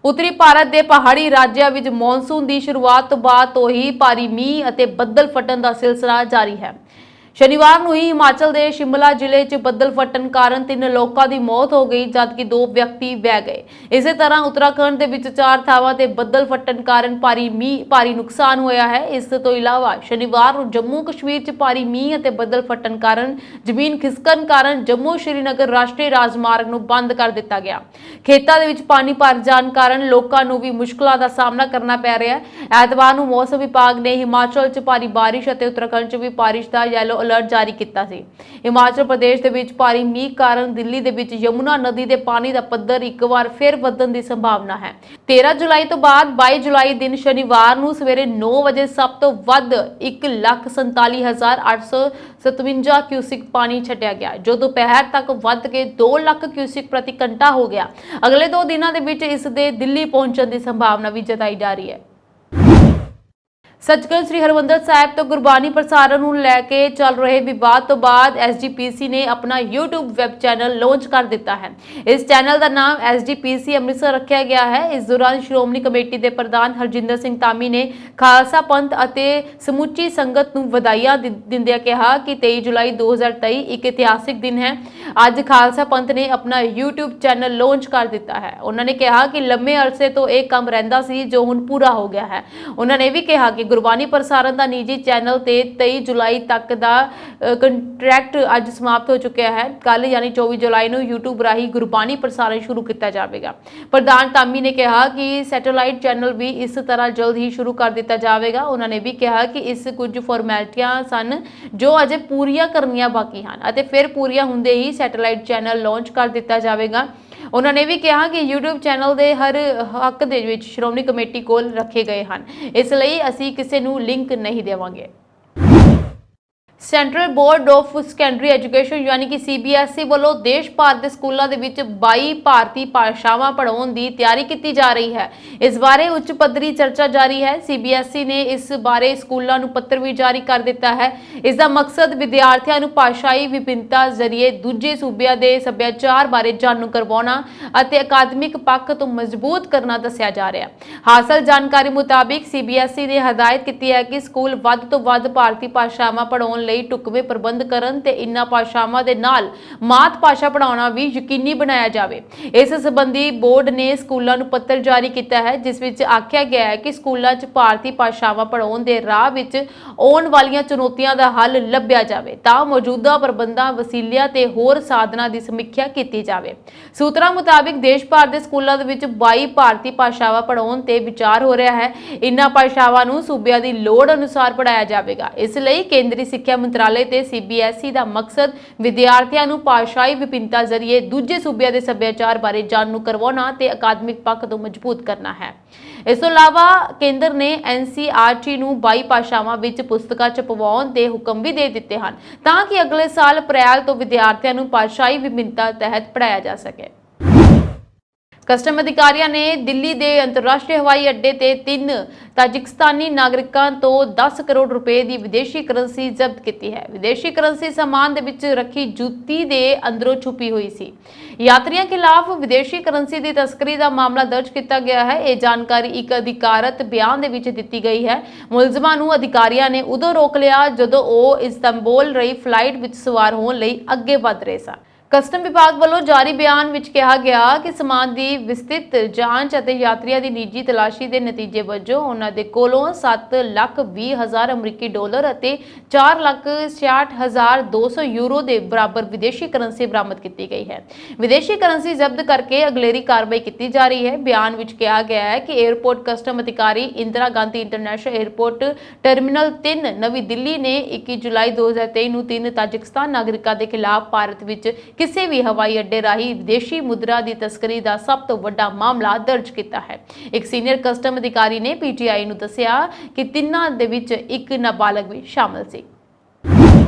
ਉੱਤਰੀ ਭਾਰਤ ਦੇ ਪਹਾੜੀ ਰਾਜਾਂ ਵਿੱਚ ਮੌਨਸੂਨ ਦੀ ਸ਼ੁਰੂਆਤ ਤੋਂ ਬਾਅਦ ਤੋਂ ਹੀ ਭਾਰੀ ਮੀਂਹ ਅਤੇ ਬੱਦਲ ਫਟਣ ਦਾ ਸਿਲਸਿਲਾ ਜਾਰੀ ਹੈ। ਸ਼ਨੀਵਾਰ ਨੂੰ ਹੀ ਹਿਮਾਚਲ ਦੇ ਸ਼ਿਮਲਾ ਜ਼ਿਲ੍ਹੇ 'ਚ ਬੱਦਲ ਫਟਣ ਕਾਰਨ 3 ਲੋਕਾਂ ਦੀ ਮੌਤ ਹੋ ਗਈ, ਜਦਕਿ 2 ਵਿਅਕਤੀ ਬਹਿ ਗਏ। ਇਸੇ ਤਰ੍ਹਾਂ ਉੱਤਰਾਖੰਡ ਦੇ ਵਿੱਚ 4 ਥਾਵਾਂ ਤੇ ਬੱਦਲ ਫਟਣ ਕਾਰਨ ਭਾਰੀ ਨੁਕਸਾਨ ਹੋਇਆ ਹੈ। ਇਸ ਤੋਂ ਇਲਾਵਾ ਸ਼ਨੀਵਾਰ ਨੂੰ ਜੰਮੂ ਕਸ਼ਮੀਰ 'ਚ ਭਾਰੀ ਮੀਂਹ ਅਤੇ ਬੱਦਲ ਫਟਣ ਕਾਰਨ ਜ਼ਮੀਨ ਖਿਸਕਣ ਕਾਰਨ ਜੰਮੂ ਸ਼੍ਰੀਨਗਰ ਰਾਸ਼ਟਰੀ ਰਾਜਮਾਰਗ ਨੂੰ ਬੰਦ ਕਰ ਦਿੱਤਾ ਗਿਆ। ਖੇਤਾਂ ਦੇ ਵਿੱਚ ਪਾਣੀ ਭਰ ਜਾਣ ਕਾਰਨ ਲੋਕਾਂ ਨੂੰ ਵੀ ਮੁਸ਼ਕਲਾਂ ਦਾ ਸਾਹਮਣਾ ਕਰਨਾ ਪੈ ਰਿਹਾ ਹੈ। ਐਤਵਾਰ ਨੂੰ ਮੌਸਮ ਵਿਭਾਗ ਨੇ ਹਿਮਾਚਲ 'ਚ ਭਾਰੀ ਬਾਰਿਸ਼ ਅਤੇ ਉੱਤਰਾਖੰਡ 'ਚ ਵੀ ਬਾਰਿਸ਼ ਦਾ ਯੈਲੋ ਅਲਰਟ ਜਾਰੀ ਕੀਤਾ ਸੀ। ਹਿਮਾਚਲ ਪ੍ਰਦੇਸ਼ ਦੇ ਵਿੱਚ ਭਾਰੀ ਮੀਂਹ ਕਾਰਨ ਦਿੱਲੀ ਦੇ ਵਿੱਚ ਯਮੁਨਾ ਨਦੀ ਦੇ ਪਾਣੀ ਦਾ ਪੱਧਰ ਇੱਕ ਵਾਰ ਫਿਰ ਵਧਣ ਦੀ ਸੰਭਾਵਨਾ ਹੈ। 13 ਜੁਲਾਈ ਤੋਂ ਬਾਅਦ 22 ਜੁਲਾਈ ਦਿਨ ਸ਼ਨੀਵਾਰ ਨੂੰ ਸਵੇਰੇ 9 ਵਜੇ ਸਭ ਤੋਂ ਵੱਧ 1,47,857 ਕਿਊਸਿਕ ਪਾਣੀ ਛੱਡਿਆ ਗਿਆ, ਜੋ ਦੁਪਹਿਰ ਤੱਕ ਵੱਧ ਕੇ 2 ਲੱਖ ਕਿਊਸਿਕ ਪ੍ਰਤੀ ਘੰਟਾ ਹੋ ਗਿਆ। ਅਗਲੇ 2 ਦਿਨਾਂ ਦੇ ਵਿੱਚ ਇਸ ਦੇ ਦਿੱਲੀ ਪਹੁੰਚਣ ਦੀ ਸੰਭਾਵਨਾ ਵੀ ਜਤਾਈ ਜਾ ਰਹੀ ਹੈ। ਸੱਚਖੰਡ ਸ੍ਰੀ ਹਰਿਮੰਦਰ ਸਾਹਿਬ ਤੋਂ ਗੁਰਬਾਣੀ ਪ੍ਰਸਾਰਣ ਨੂੰ ਲੈ ਕੇ ਚੱਲ ਰਹੇ ਵਿਵਾਦ ਤੋਂ ਬਾਅਦ ਐਸਜੀਪੀਸੀ ਨੇ ਆਪਣਾ YouTube ਵੈਬ ਚੈਨਲ ਲਾਂਚ ਕਰ ਦਿੱਤਾ ਹੈ। ਇਸ ਚੈਨਲ ਦਾ ਨਾਮ ਐਸਜੀਪੀਸੀ ਅੰਮ੍ਰਿਤਸਰ ਰੱਖਿਆ ਗਿਆ ਹੈ। ਇਸ ਦੌਰਾਨ ਸ਼੍ਰੋਮਣੀ ਕਮੇਟੀ ਦੇ ਪ੍ਰਧਾਨ ਹਰਜਿੰਦਰ ਸਿੰਘ ਧਾਮੀ ਨੇ ਖਾਲਸਾ ਪੰਥ ਅਤੇ ਸਮੁੱਚੀ ਸੰਗਤ ਨੂੰ ਵਧਾਈਆਂ ਦਿੰਦਿਆਂ ਕਿਹਾ ਕਿ 23 ਜੁਲਾਈ 2023 ਇੱਕ ਇਤਿਹਾਸਿਕ ਦਿਨ ਹੈ। ਅੱਜ ਖਾਲਸਾ ਪੰਥ ਨੇ ਆਪਣਾ YouTube ਚੈਨਲ ਲਾਂਚ ਕਰ ਦਿੱਤਾ ਹੈ। ਉਹਨਾਂ ਨੇ ਕਿਹਾ ਕਿ ਲੰਮੇ ਅਰਸੇ ਤੋਂ ਇਹ ਕੰਮ ਰਹਿੰਦਾ ਸੀ ਜੋ ਹੁਣ ਪੂਰਾ ਹੋ ਗਿਆ ਹੈ। ਉਹਨਾਂ ਨੇ ਵੀ ਕਿਹਾ ਕਿ ਗੁਰਬਾਣੀ ਪ੍ਰਸਾਰਣ ਦਾ ਨਿੱਜੀ ਚੈਨਲ ਤੇ 23 ਜੁਲਾਈ ਤੱਕ ਦਾ ਕੰਟਰੈਕਟ ਅੱਜ ਸਮਾਪਤ ਹੋ ਚੁੱਕਿਆ ਹੈ। ਕੱਲ ਯਾਨੀ 24 ਜੁਲਾਈ ਨੂੰ YouTube ਰਾਹੀਂ ਗੁਰਬਾਣੀ ਪ੍ਰਸਾਰਣ ਸ਼ੁਰੂ ਕੀਤਾ ਜਾਵੇਗਾ। ਪ੍ਰਧਾਨ ਧਾਮੀ ਨੇ ਕਿਹਾ ਕਿ ਸੈਟੇਲਾਈਟ ਚੈਨਲ ਵੀ ਇਸ ਤਰ੍ਹਾਂ ਜਲਦ ਹੀ ਸ਼ੁਰੂ ਕਰ ਦਿੱਤਾ ਜਾਵੇਗਾ। ਉਹਨਾਂ ਨੇ ਵੀ ਕਿਹਾ ਕਿ ਇਸ ਕੁਝ ਫਾਰਮੈਲਿਟੀਆਂ ਸਨ ਜੋ ਅਜੇ ਪੂਰੀਆਂ ਕਰਨੀਆਂ ਬਾਕੀ ਹਨ ਅਤੇ ਫਿਰ ਪੂਰੀਆਂ ਹੁੰਦੇ ਹੀ ਸੈਟੇਲਾਈਟ ਚੈਨਲ ਲਾਂਚ ਕਰ ਦਿੱਤਾ ਜਾਵੇਗਾ। ਉਹਨਾਂ ਨੇ ਵੀ ਕਿਹਾ ਕਿ YouTube ਚੈਨਲ ਦੇ ਹਰ ਹੱਕ ਦੇ ਵਿੱਚ ਸ਼੍ਰੋਮਣੀ ਕਮੇਟੀ ਕੋਲ ਰੱਖੇ ਗਏ ਹਨ, ਇਸ ਲਈ ਅਸੀਂ ਕਿਸੇ ਨੂੰ ਲਿੰਕ ਨਹੀਂ ਦੇਵਾਂਗੇ। Central board of secondary education ਯਾਨੀ ਕਿ CBSE ਵੱਲੋਂ ਦੇਸ਼ ਭਰ ਦੇ ਸਕੂਲਾਂ ਦੇ ਵਿੱਚ 22 ਭਾਰਤੀ ਭਾਸ਼ਾਵਾਂ ਪੜ੍ਹਾਉਣ ਦੀ ਤਿਆਰੀ ਕੀਤੀ ਜਾ ਰਹੀ ਹੈ। ਇਸ ਬਾਰੇ ਉੱਚ ਪੱਧਰੀ ਚਰਚਾ ਜਾਰੀ ਹੈ। CBSE ਨੇ ਇਸ ਬਾਰੇ ਸਕੂਲਾਂ ਨੂੰ ਪੱਤਰ ਵੀ ਜਾਰੀ ਕਰ ਦਿੱਤਾ ਹੈ। ਇਸ ਦਾ ਮਕਸਦ ਵਿਦਿਆਰਥੀਆਂ ਨੂੰ ਭਾਸ਼ਾਈ ਵਿਭਿੰਨਤਾ ਜ਼ਰੀਏ ਦੂਜੇ ਸੂਬਿਆਂ ਦੇ ਸੱਭਿਆਚਾਰ ਬਾਰੇ ਜਾਣੂ ਕਰਵਾਉਣਾ ਅਤੇ ਅਕਾਦਮਿਕ ਪੱਖ ਤੋਂ ਮਜ਼ਬੂਤ ਕਰਨਾ ਦੱਸਿਆ ਜਾ ਰਿਹਾ ਹੈ। ਹਾਸਲ ਜਾਣਕਾਰੀ ਮੁਤਾਬਿਕ CBSE ਨੇ ਹਦਾਇਤ ਕੀਤੀ ਹੈ ਕਿ ਸਕੂਲ ਵੱਧ ਤੋਂ ਵੱਧ ਭਾਰਤੀ ਭਾਸ਼ਾਵਾਂ ਪੜ੍ਹਾਉਣ ਲਈ ਢੁਕਵੇਂ ਪ੍ਰਬੰਧ ਕਰਨ ਤੇ ਇਨ੍ਹਾਂ ਭਾਸ਼ਾਵਾਂ ਦੇ ਨਾਲ ਮਾਤ ਭਾਸ਼ਾ ਪੜ੍ਹਾਉਣਾ ਵੀ ਯਕੀਨੀ ਬਣਾਇਆ ਜਾਵੇ। ਇਸ ਸੰਬੰਧੀ ਬੋਰਡ ਨੇ ਸਕੂਲਾਂ ਨੂੰ ਪੱਤਰ ਜਾਰੀ ਕੀਤਾ ਹੈ, ਜਿਸ ਵਿੱਚ ਆਖਿਆ ਗਿਆ ਹੈ ਕਿ ਸਕੂਲਾਂ 'ਚ ਭਾਰਤੀ ਭਾਸ਼ਾਵਾਂ ਪੜ੍ਹਾਉਣ ਦੇ ਰਾਹ ਵਿੱਚ ਆਉਣ ਵਾਲੀਆਂ ਚੁਣੌਤੀਆਂ ਦਾ ਹੱਲ ਲੱਭਿਆ ਜਾਵੇ ਤਾਂ ਮੌਜੂਦਾ ਪ੍ਰਬੰਧਾਂ, ਵਸੀਲਿਆਂ ਤੇ ਹੋਰ ਸਾਧਨਾਂ ਦੀ ਸਮੀਖਿਆ ਕੀਤੀ ਜਾਵੇ। ਸੂਤਰਾਂ ਮੁਤਾਬਿਕ ਦੇਸ਼ ਭਰ ਦੇ ਸਕੂਲਾਂ ਦੇ ਵਿੱਚ 22 ਭਾਰਤੀ ਭਾਸ਼ਾਵਾਂ ਪੜ੍ਹਾਉਣ ਤੇ ਵਿਚਾਰ ਹੋ ਰਿਹਾ ਹੈ। ਇਨ੍ਹਾਂ ਭਾਸ਼ਾਵਾਂ ਨੂੰ ਸੂਬਿਆਂ ਦੀ ਲੋੜ ਅਨੁਸਾਰ ਪੜ੍ਹਾਇਆ ਜਾਵੇਗਾ। ਇਸ ਲਈ ਕੇਂਦਰੀ ਸਿੱਖਿਆ ਮੰਤਰਾਲੇ ਤੇ CBSE ਦਾ ਮਕਸਦ ਵਿਦਿਆਰਥੀਆਂ ਨੂੰ ਭਾਸ਼ਾਈ ਵਿਭਿੰਨਤਾ ਜ਼ਰੀਏ ਦੂਜੇ ਸੂਬਿਆਂ ਦੇ ਸੱਭਿਆਚਾਰ ਬਾਰੇ ਜਾਣੂ ਕਰਵਾਉਣਾ ਤੇ ਅਕਾਦਮਿਕ ਪੱਖ ਤੋਂ ਮਜ਼ਬੂਤ ਕਰਨਾ ਹੈ। ਇਸ ਤੋਂ ਇਲਾਵਾ ਕੇਂਦਰ ਨੇ NCERT ਨੂੰ 22 ਭਾਸ਼ਾਵਾਂ ਵਿੱਚ ਪੁਸਤਕਾਂ ਛਪਵਾਉਣ ਦੇ ਹੁਕਮ ਵੀ ਦੇ ਦਿੱਤੇ ਹਨ ਤਾਂ ਕਿ ਅਗਲੇ ਸਾਲ ਅਪ੍ਰੈਲ ਤੋਂ ਵਿਦਿਆਰਥੀਆਂ ਨੂੰ ਭਾਸ਼ਾਈ ਵਿਭਿੰਨਤਾ ਤਹਿਤ ਪੜ੍ਹਾਇਆ ਜਾ ਸਕੇ। ਕਸਟਮ ਅਧਿਕਾਰੀਆਂ ਨੇ ਦਿੱਲੀ ਦੇ ਅੰਤਰਰਾਸ਼ਟਰੀ ਹਵਾਈ ਅੱਡੇ ਤੇ 3 ਤਾਜਿਕਸਤਾਨੀ ਨਾਗਰਿਕਾਂ ਤੋਂ 10 ਕਰੋੜ ਰੁਪਏ ਦੀ ਵਿਦੇਸ਼ੀ ਕਰੰਸੀ ਜ਼ਬਤ ਕੀਤੀ ਹੈ। ਵਿਦੇਸ਼ੀ ਕਰੰਸੀ ਸਾਮਾਨ ਦੇ ਵਿੱਚ ਰੱਖੀ ਜੁੱਤੀ ਦੇ ਅੰਦਰੋਂ ਛੁਪੀ ਹੋਈ ਸੀ। ਯਾਤਰੀਆਂ ਖਿਲਾਫ ਵਿਦੇਸ਼ੀ ਕਰੰਸੀ ਦੀ ਤਸਕਰੀ ਦਾ ਮਾਮਲਾ ਦਰਜ ਕੀਤਾ ਗਿਆ ਹੈ। ਇਹ ਜਾਣਕਾਰੀ ਇੱਕ ਅਧਿਕਾਰਤ ਬਿਆਨ ਦੇ ਵਿੱਚ ਦਿੱਤੀ ਗਈ ਹੈ। ਮੁਲਜ਼ਮਾਂ ਨੂੰ ਅਧਿਕਾਰੀਆਂ ਨੇ ਉਦੋਂ ਰੋਕ ਲਿਆ ਜਦੋਂ ਉਹ ਇਸਤਾਂਬੁਲ ਰਹੀ ਫਲਾਈਟ ਵਿੱਚ ਸਵਾਰ ਹੋਣ ਲਈ ਅੱਗੇ ਵਧ ਰਹੇ ਸਨ। ਕਸਟਮ ਵਿਭਾਗ ਵੱਲੋਂ ਜਾਰੀ ਬਿਆਨ ਵਿੱਚ ਕਿਹਾ ਗਿਆ ਕਿ ਸਮਾਨ ਦੀ ਵਿਸਤ੍ਰਿਤ ਜਾਂਚ ਅਤੇ ਯਾਤਰੀਆਂ ਦੀ ਨਿੱਜੀ ਤਲਾਸ਼ੀ ਦੇ ਨਤੀਜੇ ਵਜੋਂ ਉਹਨਾਂ ਦੇ ਕੋਲੋਂ 7,20,000 ਅਮਰੀਕੀ ਡਾਲਰ ਅਤੇ 4,66,200 ਯੂਰੋ ਦੇ ਬਰਾਬਰ ਵਿਦੇਸ਼ੀ ਕਰੰਸੀ ਬਰਾਮਦ ਕੀਤੀ ਗਈ ਹੈ। ਵਿਦੇਸ਼ੀ ਕਰੰਸੀ ਜ਼ਬਤ ਕਰਕੇ ਅਗਲੇਰੀ ਕਾਰਵਾਈ ਕੀਤੀ ਜਾ ਰਹੀ ਹੈ। ਬਿਆਨ ਵਿੱਚ ਕਿਹਾ ਗਿਆ ਹੈ ਕਿ 에ਅਰਪੋਰਟ ਕਸਟਮ ਅਧਿਕਾਰੀ Indira Gandhi international airport terminal 3 ਨਵੀਂ ਦਿੱਲੀ ਨੇ 21 ਜੁਲਾਈ 2023 ਨੂੰ 3 ਤਾਜਿਕਸਤਾਨ ਨਾਗਰਿਕਾਂ ਦੇ ਖਿਲਾਫ ਭਾਰਤ ਵਿੱਚ ਕਿਸੇ ਵੀ ਹਵਾਈ ਅੱਡੇ ਰਾਹੀਂ ਵਿਦੇਸ਼ੀ ਮੁਦਰਾ ਦੀ ਤਸਕਰੀ ਦਾ ਸਭ ਤੋਂ ਵੱਡਾ ਮਾਮਲਾ ਦਰਜ ਕੀਤਾ ਹੈ। ਇੱਕ ਸੀਨੀਅਰ ਕਸਟਮ ਅਧਿਕਾਰੀ ਨੇ PTI ਨੂੰ ਦੱਸਿਆ ਕਿ ਤਿੰਨਾਂ ਦੇ ਵਿੱਚ ਇੱਕ ਨਾਬਾਲਗ ਵੀ ਸ਼ਾਮਲ ਸੀ।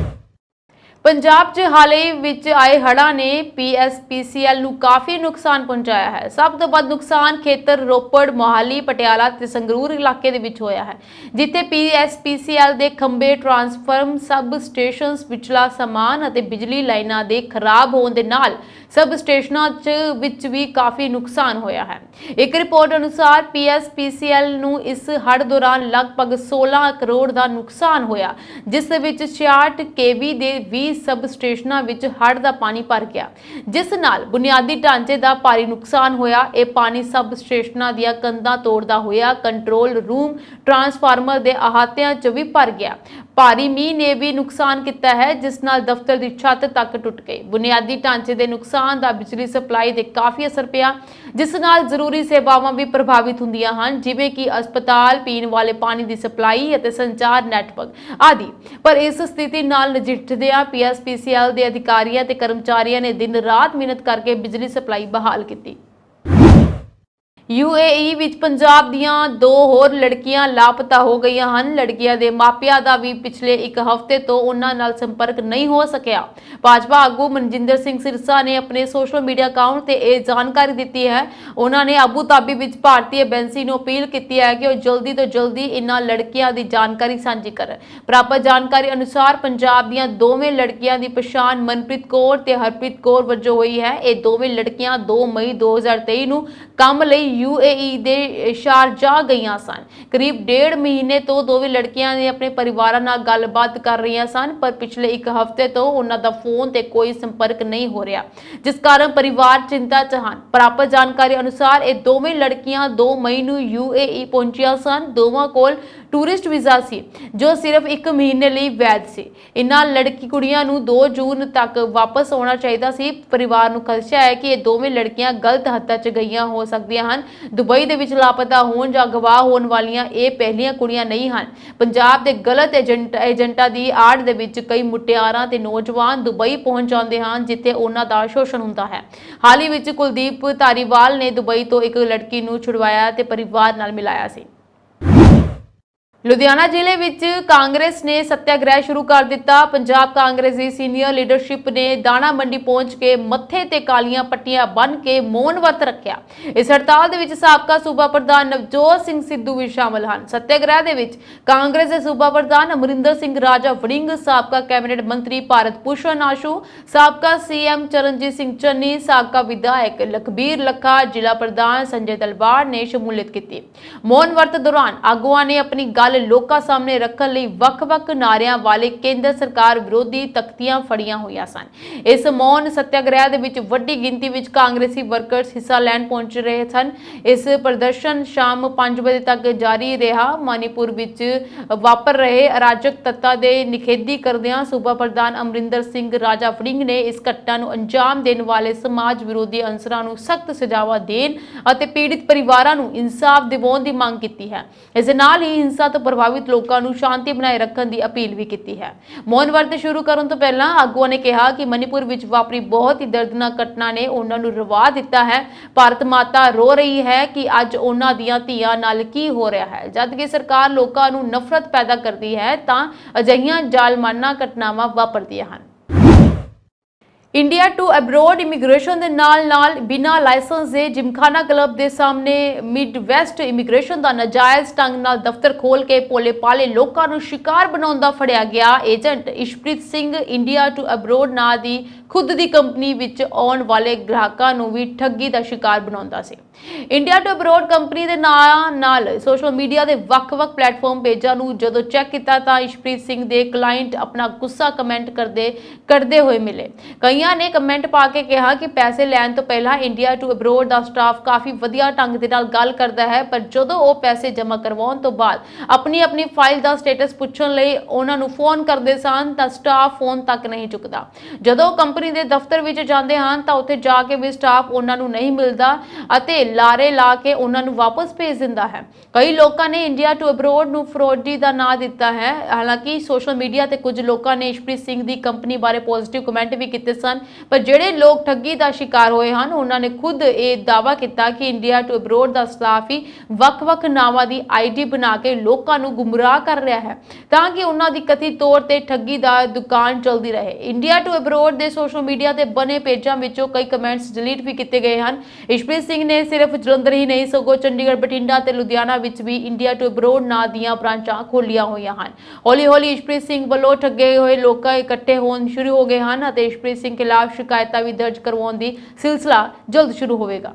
ਪੰਜਾਬ 'ਚ ਹਾਲ ਹੀ ਵਿੱਚ ਆਏ ਹੜ੍ਹਾਂ ਨੇ PSPCL ਨੂੰ ਕਾਫੀ ਨੁਕਸਾਨ ਪਹੁੰਚਾਇਆ ਹੈ। ਸਭ ਤੋਂ ਵੱਧ ਨੁਕਸਾਨ ਖੇਤਰ ਰੋਪੜ, ਮੋਹਾਲੀ, ਪਟਿਆਲਾ ਤੇ ਸੰਗਰੂਰ ਇਲਾਕੇ ਦੇ ਵਿੱਚ ਹੋਇਆ ਹੈ, ਜਿੱਥੇ PSPCL ਦੇ ਖੰਭੇ, ਟਰਾਂਸਫਾਰਮ, ਸਬ ਸਟੇਸ਼ਨਸ, ਵਿਚਲਾ ਸਮਾਨ ਅਤੇ ਬਿਜਲੀ ਲਾਈਨਾਂ ਦੇ ਖਰਾਬ ਹੋਣ ਦੇ ਨਾਲ ਸਬ ਸਟੇਸ਼ਨਾਂ ਵਿੱਚ ਵੀ ਕਾਫੀ ਨੁਕਸਾਨ ਹੋਇਆ ਹੈ। ਇੱਕ ਰਿਪੋਰਟ ਅਨੁਸਾਰ PSPCL ਨੂੰ ਇਸ ਹੜ੍ਹ ਦੌਰਾਨ ਲਗਭਗ 16 ਕਰੋੜ ਦਾ ਨੁਕਸਾਨ ਹੋਇਆ, ਜਿਸ ਦੇ ਵਿੱਚ 66 kV ਦੇ 20 ਸਬ ਸਟੇਸ਼ਨਾਂ ਵਿੱਚ ਹੜ੍ਹ ਦਾ ਪਾਣੀ ਭਰ ਗਿਆ, ਜਿਸ ਨਾਲ ਬੁਨਿਆਦੀ ਢਾਂਚੇ ਦਾ ਭਾਰੀ ਨੁਕਸਾਨ ਹੋਇਆ। ਇਹ ਪਾਣੀ ਸਬ ਸਟੇਸ਼ਨਾਂ ਦੀਆਂ ਕੰਧਾਂ ਤੋੜਦਾ ਹੋਇਆ ਕੰਟਰੋਲ ਰੂਮ, ਟਰਾਂਸਫਾਰਮਰ ਦੇ ਅਹਾਤਿਆਂ 'ਚ ਵੀ ਭਰ ਗਿਆ। ਭਾਰੀ ਮੀਂਹ ਨੇ ਵੀ ਨੁਕਸਾਨ ਕੀਤਾ ਹੈ, ਜਿਸ ਨਾਲ ਦਫ਼ਤਰ ਦੀ ਛੱਤ ਤੱਕ ਟੁੱਟ ਗਈ। ਬੁਨਿਆਦੀ ਢਾਂਚੇ ਦੇ ਨੁਕਸਾਨ ਦਾ ਬਿਜਲੀ ਸਪਲਾਈ ਤੇ ਕਾਫੀ ਅਸਰ ਪਿਆ, ਜਿਸ ਨਾਲ ਜ਼ਰੂਰੀ ਸੇਵਾਵਾਂ ਵੀ ਪ੍ਰਭਾਵਿਤ ਹੁੰਦੀਆਂ ਹਨ, ਜਿਵੇਂ ਕਿ ਹਸਪਤਾਲ, ਪੀਣ ਵਾਲੇ ਪਾਣੀ ਦੀ ਸਪਲਾਈ ਅਤੇ ਸੰਚਾਰ ਨੈਟਵਰਕ ਆਦਿ। ਪਰ ਇਸ ਸਥਿਤੀ ਨਾਲ ਨਜਿੱਠਦਿਆਂ PSPCL ਦੇ ਅਧਿਕਾਰੀਆਂ ਤੇ ਕਰਮਚਾਰੀਆਂ ਨੇ ਦਿਨ ਰਾਤ ਮਿਹਨਤ ਕਰਕੇ ਬਿਜਲੀ ਸਪਲਾਈ ਬਹਾਲ ਕੀਤੀ। UAE ਵਿੱਚ ਪੰਜਾਬ ਦੀਆਂ 2 ਹੋਰ ਲੜਕੀਆਂ ਲਾਪਤਾ ਹੋ ਗਈਆਂ ਹਨ। ਲੜਕੀਆਂ ਦੇ ਮਾਪਿਆਂ ਦਾ ਵੀ ਪਿਛਲੇ 1 ਹਫ਼ਤੇ ਤੋਂ ਉਹਨਾਂ ਨਾਲ ਸੰਪਰਕ ਨਹੀਂ ਹੋ ਸਕਿਆ। ਭਾਜਪਾ ਆਗੂ ਮਨਜਿੰਦਰ ਸਿੰਘ ਸਿਰਸਾ ਨੇ ਆਪਣੇ ਸੋਸ਼ਲ ਮੀਡੀਆ ਅਕਾਊਂਟ ਤੇ ਇਹ ਜਾਣਕਾਰੀ ਦਿੱਤੀ ਹੈ। ਉਹਨਾਂ ਨੇ ਆਬੂ ਧਾਬੀ ਵਿੱਚ ਭਾਰਤੀ ਐਮਬੈਸੀ ਨੂੰ ਅਪੀਲ ਕੀਤੀ ਹੈ ਕਿ ਉਹ ਜਲਦੀ ਤੋਂ ਜਲਦੀ ਇਹਨਾਂ ਲੜਕੀਆਂ ਦੀ ਜਾਣਕਾਰੀ ਸਾਂਝੀ ਕਰਨ। ਪ੍ਰਾਪਤ ਜਾਣਕਾਰੀ ਅਨੁਸਾਰ ਪੰਜਾਬ ਦੀਆਂ ਦੋਵੇਂ ਲੜਕੀਆਂ ਦੀ ਪਛਾਣ ਮਨਪ੍ਰੀਤ ਕੌਰ ਤੇ ਹਰਪ੍ਰੀਤ ਕੌਰ ਵਜੋਂ ਹੋਈ ਹੈ। ਇਹ ਦੋਵੇਂ ਲੜਕੀਆਂ 2 ਮਈ 2023 ਨੂੰ ਕੰਮ ਲਈ UAE ਦੇ ਸ਼ਾਰਜਾਹ ਗਈਆਂ ਸਨ। ਕਰੀਬ 1.5 ਮਹੀਨੇ ਤੋਂ ਦੋਵੇਂ ਲੜਕੀਆਂ ਨੇ ਆਪਣੇ ਪਰਿਵਾਰਾਂ ਨਾਲ ਗੱਲਬਾਤ ਕਰ ਰਹੀਆਂ ਸਨ, ਪਰ ਪਿਛਲੇ 1 ਹਫ਼ਤੇ ਤੋਂ ਉਹਨਾਂ ਦਾ ਫੋਨ ਤੇ ਕੋਈ ਸੰਪਰਕ ਨਹੀਂ ਹੋ ਰਿਹਾ, ਜਿਸ ਕਾਰਨ ਪਰਿਵਾਰ ਚਿੰਤਾ 'ਚ ਹਨ। ਪ੍ਰਾਪਤ ਜਾਣਕਾਰੀ ਅਨੁਸਾਰ ਇਹ ਦੋਵੇਂ ਲੜਕੀਆਂ 2 ਮਈ ਨੂੰ UAE ਪਹੁੰਚੀਆਂ ਸਨ। ਦੋਵਾਂ ਕੋਲ ਟੂਰਿਸਟ ਵੀਜ਼ਾ ਸੀ ਜੋ ਸਿਰਫ 1 ਮਹੀਨੇ ਲਈ ਵੈਧ ਸੀ। ਇਨ੍ਹਾਂ ਲੜਕੀ ਕੁੜੀਆਂ ਨੂੰ 2 ਜੂਨ ਤੱਕ ਵਾਪਸ ਆਉਣਾ ਚਾਹੀਦਾ ਸੀ। ਪਰਿਵਾਰ ਨੂੰ ਖਦਸ਼ਾ ਹੈ ਕਿ ਇਹ ਦੋਵੇਂ ਲੜਕੀਆਂ ਗਲਤ ਹੱਥਾਂ 'ਚ ਗਈਆਂ ਹੋ ਸਕਦੀਆਂ ਹਨ। ਦੁਬਈ ਦੇ ਵਿੱਚ ਲਾਪਤਾ ਹੋਣ ਜਾਂ ਗਵਾਹ ਹੋਣ ਵਾਲੀਆਂ ਇਹ ਪਹਿਲੀਆਂ ਕੁੜੀਆਂ ਨਹੀਂ ਹਨ। ਪੰਜਾਬ ਦੇ ਗਲਤ ਏਜੰਟਾਂ ਦੀ ਆੜ ਦੇ ਵਿੱਚ ਕਈ ਮੁਟਿਆਰਾਂ ਤੇ ਨੌਜਵਾਨ ਦੁਬਈ ਪਹੁੰਚ ਜਾਂਦੇ ਹਨ, ਜਿੱਥੇ ਉਹਨਾਂ ਦਾ ਸ਼ੋਸ਼ਣ ਹੁੰਦਾ ਹੈ। ਹਾਲ ਹੀ ਵਿੱਚ ਕੁਲਦੀਪ ਧਾਰੀਵਾਲ ਨੇ ਦੁਬਈ ਤੋਂ ਇੱਕ ਲੜਕੀ ਨੂੰ ਛੁਡਵਾਇਆ ਤੇ ਪਰਿਵਾਰ ਨਾਲ ਮਿਲਾਇਆ ਸੀ। ਲੁਧਿਆਣਾ ਜ਼ਿਲ੍ਹੇ ਵਿੱਚ ਕਾਂਗਰਸ ਨੇ ਸੱਤਿਆਗ੍ਰਹਿ ਸ਼ੁਰੂ ਕਰ ਦਿੱਤਾ। ਪੰਜਾਬ ਕਾਂਗਰਸ ਦੀ ਸੀਨੀਅਰ ਲੀਡਰਸ਼ਿਪ ਨੇ ਦਾਣਾ ਮੰਡੀ ਪਹੁੰਚ ਕੇ ਮੱਥੇ ਤੇ ਕਾਲੀਆਂ ਪੱਟੀਆਂ ਬੰਨ੍ਹ ਕੇ ਮੌਨ ਵਰਤ ਰੱਖਿਆ। ਇਸ ਹੜਤਾਲ ਦੇ ਵਿੱਚ ਸਾਬਕਾ ਸੂਬਾ ਪ੍ਰਧਾਨ ਨਵਜੋਤ ਸਿੰਘ ਸਿੱਧੂ ਵੀ ਸ਼ਾਮਲ ਹਨ। ਸੱਤਿਆਗ੍ਰਹਿ ਦੇ ਵਿੱਚ ਕਾਂਗਰਸ ਦੇ ਸੂਬਾ ਪ੍ਰਧਾਨ ਅਮਰਿੰਦਰ ਸਿੰਘ ਰਾਜਾ ਵੜਿੰਗ, ਸਾਬਕਾ ਕੈਬਨਿਟ ਮੰਤਰੀ ਭਾਰਤ ਭੂਸ਼ਣ ਆਸ਼ੂ, ਸਾਬਕਾ CM ਚਰਨਜੀਤ ਸਿੰਘ ਚੰਨੀ, ਸਾਬਕਾ ਵਿਧਾਇਕ ਲਖਬੀਰ ਲੱਖਾ, ਜ਼ਿਲ੍ਹਾ ਪ੍ਰਧਾਨ ਸੰਜੇ ਤਲਵਾੜ ਨੇ ਸ਼ਮੂਲੀਅਤ ਕੀਤੀ। ਮੌਨ ਵਰਤ ਦੌਰਾਨ ਆਗੂਆਂ ਨੇ ਆਪਣੀ ਗੱਲ ਲੋਕਾਂ ਸਾਹਮਣੇ ਰੱਖਣ ਲਈ ਵੱਖ-ਵੱਖ ਨਾਰਿਆਂ ਵਾਲੇ ਕੇਂਦਰ ਸਰਕਾਰ ਵਿਰੋਧੀ ਤਖਤੀਆਂ ਫੜੀਆਂ ਹੋਈਆਂ ਸਨ। ਇਸ ਮੌਨ ਸੱਤਿਆਗ੍ਰਹਿ ਦੇ ਵਿੱਚ ਵੱਡੀ ਗਿਣਤੀ ਵਿੱਚ ਕਾਂਗਰਸੀ ਵਰਕਰਸ ਹਿੱਸਾ ਲੈਣ ਪਹੁੰਚ ਰਹੇ ਸਨ। ਇਸ ਪ੍ਰਦਰਸ਼ਨ ਸ਼ਾਮ 5 ਵਜੇ ਤੱਕ ਜਾਰੀ ਰਿਹਾ। ਮਨੀਪੁਰ ਵਿੱਚ ਵਾਪਰ ਰਹੇ ਅਰਾਜਕ ਤੱਤਾਂ ਦੇ ਨਿਖੇਧੀ ਕਰਦਿਆਂ ਸੂਬਾ ਪ੍ਰਧਾਨ ਅਮਰਿੰਦਰ ਸਿੰਘ ਰਾਜਾ ਵੜਿੰਗ ਨੇ ਇਸ ਘਟਨਾ ਨੂੰ ਅੰਜਾਮ ਦੇਣ ਵਾਲੇ ਸਮਾਜ ਵਿਰੋਧੀ ਅਨਸਰਾਂ ਨੂੰ ਸਖਤ ਸਜ਼ਾਵਾਂ ਦੇਣ ਅਤੇ ਪੀੜਿਤ ਪਰਿਵਾਰਾਂ ਨੂੰ ਇਨਸਾਫ ਦਿਵਾਉਣ ਦੀ ਮੰਗ ਕੀਤੀ ਹੈ। ਇਸ ਨਾਲ ਹੀ ਹਿੰਸਾ ਤੋਂ ਪ੍ਰਭਾਵਿਤ ਲੋਕਾਂ ਨੂੰ ਸ਼ਾਂਤੀ ਬਣਾਏ ਰੱਖਣ ਦੀ ਅਪੀਲ ਵੀ ਕੀਤੀ ਹੈ। ਮੌਨ ਵਰਤ ਸ਼ੁਰੂ ਕਰਨ ਤੋਂ ਪਹਿਲਾਂ ਆਗੂਆਂ ਨੇ ਕਿਹਾ ਕਿ ਮਨੀਪੁਰ ਵਿੱਚ ਵਾਪਰੀ ਬਹੁਤ ਹੀ ਦਰਦਨਾਕ ਘਟਨਾ ਨੇ ਉਹਨਾਂ ਨੂੰ ਰਵਾ ਦਿੱਤਾ ਹੈ। ਭਾਰਤ ਮਾਤਾ ਰੋ ਰਹੀ ਹੈ ਕਿ ਅੱਜ ਉਹਨਾਂ ਦੀਆਂ ਧੀਆਂ ਨਾਲ ਕੀ ਹੋ ਰਿਹਾ ਹੈ। ਜਦ ਕਿ ਸਰਕਾਰ ਲੋਕਾਂ ਨੂੰ ਨਫ਼ਰਤ ਪੈਦਾ ਕਰਦੀ ਹੈ ਤਾਂ ਅਜਿਹੀਆਂ ਜ਼ਾਲਮਾਨਾ ਘਟਨਾਵਾਂ ਵਾਪਰਦੀਆਂ ਹਨ। ਇੰਡੀਆ ਟੂ ਅਬਰੋਡ ਇਮੀਗ੍ਰੇਸ਼ਨ ਦੇ ਨਾਲ ਬਿਨਾਂ ਲਾਇਸੈਂਸ ਦੇ ਜਿਮਖਾਨਾ ਕਲੱਬ ਦੇ ਸਾਹਮਣੇ ਮਿਡ ਵੈਸਟ ਇਮੀਗ੍ਰੇਸ਼ਨ ਦਾ ਨਾਜਾਇਜ਼ ਢੰਗ ਨਾਲ ਦਫ਼ਤਰ ਖੋਲ ਕੇ ਭੋਲੇ ਭਾਲੇ ਲੋਕਾਂ ਨੂੰ ਸ਼ਿਕਾਰ ਬਣਾਉਣ ਦਾ ਫੜਿਆ ਗਿਆ agent Ishpreet Singh India to abroad ਨਾਂ ਦੀ ਖੁਦ ਦੀ ਕੰਪਨੀ ਵਿੱਚ ਆਉਣ ਵਾਲੇ ਗ੍ਰਾਹਕਾਂ ਨੂੰ ਵੀ ਠੱਗੀ ਦਾ ਸ਼ਿਕਾਰ ਬਣਾਉਂਦਾ ਸੀ। ਇੰਡੀਆ ਟੂ ਅਬਰੋਡ ਕੰਪਨੀ ਦੇ ਨਾਂ ਨਾਲ ਸੋਸ਼ਲ ਮੀਡੀਆ ਦੇ ਵੱਖ-ਵੱਖ ਪਲੇਟਫਾਰਮ ਪੇਜਾਂ ਨੂੰ ਜਦੋਂ ਚੈੱਕ ਕੀਤਾ ਤਾਂ ਇਸ਼ਪ੍ਰੀਤ ਸਿੰਘ ਦੇ ਕਲਾਇੰਟ ਆਪਣਾ ਗੁੱਸਾ ਕਮੈਂਟ ਕਰਦੇ ਹੋਏ ਮਿਲੇ। ਕਈਆਂ ਨੇ ਕਮੈਂਟ ਪਾ ਕੇ ਕਿਹਾ ਕਿ ਪੈਸੇ ਲੈਣ ਤੋਂ ਪਹਿਲਾਂ ਇੰਡੀਆ ਟੂ ਅਬਰੋਡ ਦਾ ਸਟਾਫ ਕਾਫੀ ਵਧੀਆ ਢੰਗ ਦੇ ਨਾਲ ਗੱਲ ਕਰਦਾ ਹੈ, ਪਰ ਜਦੋਂ ਉਹ ਪੈਸੇ ਜਮ੍ਹਾਂ ਕਰਵਾਉਣ ਤੋਂ ਬਾਅਦ ਆਪਣੀ ਫਾਈਲ ਦਾ ਸਟੇਟਸ ਪੁੱਛਣ ਲਈ ਉਹਨਾਂ ਨੂੰ ਫੋਨ ਕਰਦੇ ਸਨ ਤਾਂ ਸਟਾਫ ਫੋਨ ਤੱਕ ਨਹੀਂ ਚੁੱਕਦਾ। ਜਦੋਂ ਕੰਪਨੀ ਦੇ ਦਫ਼ਤਰ ਵਿੱਚ ਜਾਂਦੇ ਹਨ ਤਾਂ ਉੱਥੇ ਜਾ ਕੇ ਵੀ ਸਟਾਫ ਉਹਨਾਂ ਨੂੰ ਨਹੀਂ ਮਿਲਦਾ ਅਤੇ ਲਾਰੇ ਲਾ ਕੇ ਉਹਨਾਂ ਨੂੰ ਵਾਪਸ ਭੇਜ ਦਿੰਦਾ ਹੈ। ਕਈ ਲੋਕਾਂ ਨੇ ਇੰਡੀਆ ਟੂ ਅਬਰੋਡ ਨੂੰ ਫਰੋਡੀ ਦਾ ਨਾਂ ਦਿੱਤਾ ਹੈ। ਹਾਲਾਂਕਿ ਸੋਸ਼ਲ ਮੀਡੀਆ ਤੇ ਕੁਝ ਲੋਕਾਂ ਨੇ ਇਸ਼ਪ੍ਰੀਤ ਸਿੰਘ ਦੀ ਕੰਪਨੀ ਬਾਰੇ ਪੋਜ਼ਿਟਿਵ ਕਮੈਂਟ ਵੀ ਕੀਤੇ ਸਨ, ਪਰ ਜਿਹੜੇ ਲੋਕ ਠੱਗੀ ਦਾ ਸ਼ਿਕਾਰ ਹੋਏ ਹਨ ਉਹਨਾਂ ਨੇ ਖੁਦ ਇਹ ਦਾਅਵਾ ਕੀਤਾ ਕਿ ਇੰਡੀਆ ਟੂ ਅਬਰੋਡ ਦਾ ਸਟਾਫ ਹੀ ਵੱਖ-ਵੱਖ ਨਾਵਾਂ ਦੀ ID ਬਣਾ ਕੇ ਲੋਕਾਂ ਨੂੰ ਗੁੰਮਰਾਹ ਕਰ ਰਿਹਾ ਹੈ ਤਾਂ ਕਿ ਉਹਨਾਂ ਦੀ ਕਥਿਤ ਤੌਰ ਤੇ ਠੱਗੀ ਦਾ ਦੁਕਾਨ ਚੱਲਦੀ ਰਹੇ। ਇੰਡੀਆ ਟੂ ਅਬਰੋਡ ਦੇ ਸੋਸ਼ਲ ਮੀਡੀਆ ਤੇ ਬਣੇ ਪੇਜਾਂ ਵਿੱਚੋਂ ਕਈ ਕਮੈਂਟਸ ਡਿਲੀਟ ਵੀ ਕੀਤੇ ਗਏ ਹਨ। ਇਸ਼ਪ੍ਰੀਤ ਸਿੰਘ ਨੇ ਸਿਰਫ ਜਲੰਧਰ ਹੀ ਨਹੀਂ ਸਗੋਂ ਚੰਡੀਗੜ੍ਹ, ਬਠਿੰਡਾ ਤੇ ਲੁਧਿਆਣਾ ਵਿੱਚ ਵੀ ਇੰਡੀਆ ਟੂ ਅਬਰੋਡ ਨਾਂ ਦੀਆਂ ਬ੍ਰਾਂਚਾਂ ਖੋਲੀਆਂ ਹੋਈਆਂ ਹਨ। ਹੌਲੀ-ਹੌਲੀ ਇਸ਼ਪ੍ਰੀਤ ਸਿੰਘ ਵੱਲੋਂ ਠੱਗੇ ਹੋਏ ਲੋਕ ਇਕੱਠੇ ਹੋਣ ਸ਼ੁਰੂ ਹੋ ਗਏ ਹਨ ਅਤੇ ਇਸ਼ਪ੍ਰੀਤ ਸਿੰਘ ਖਿਲਾਫ ਸ਼ਿਕਾਇਤਾਂ ਵੀ ਦਰਜ ਕਰਵਾਉਣ ਦੀ ਸਿਲਸਿਲਾ ਜਲਦ ਸ਼ੁਰੂ ਹੋਵੇਗਾ।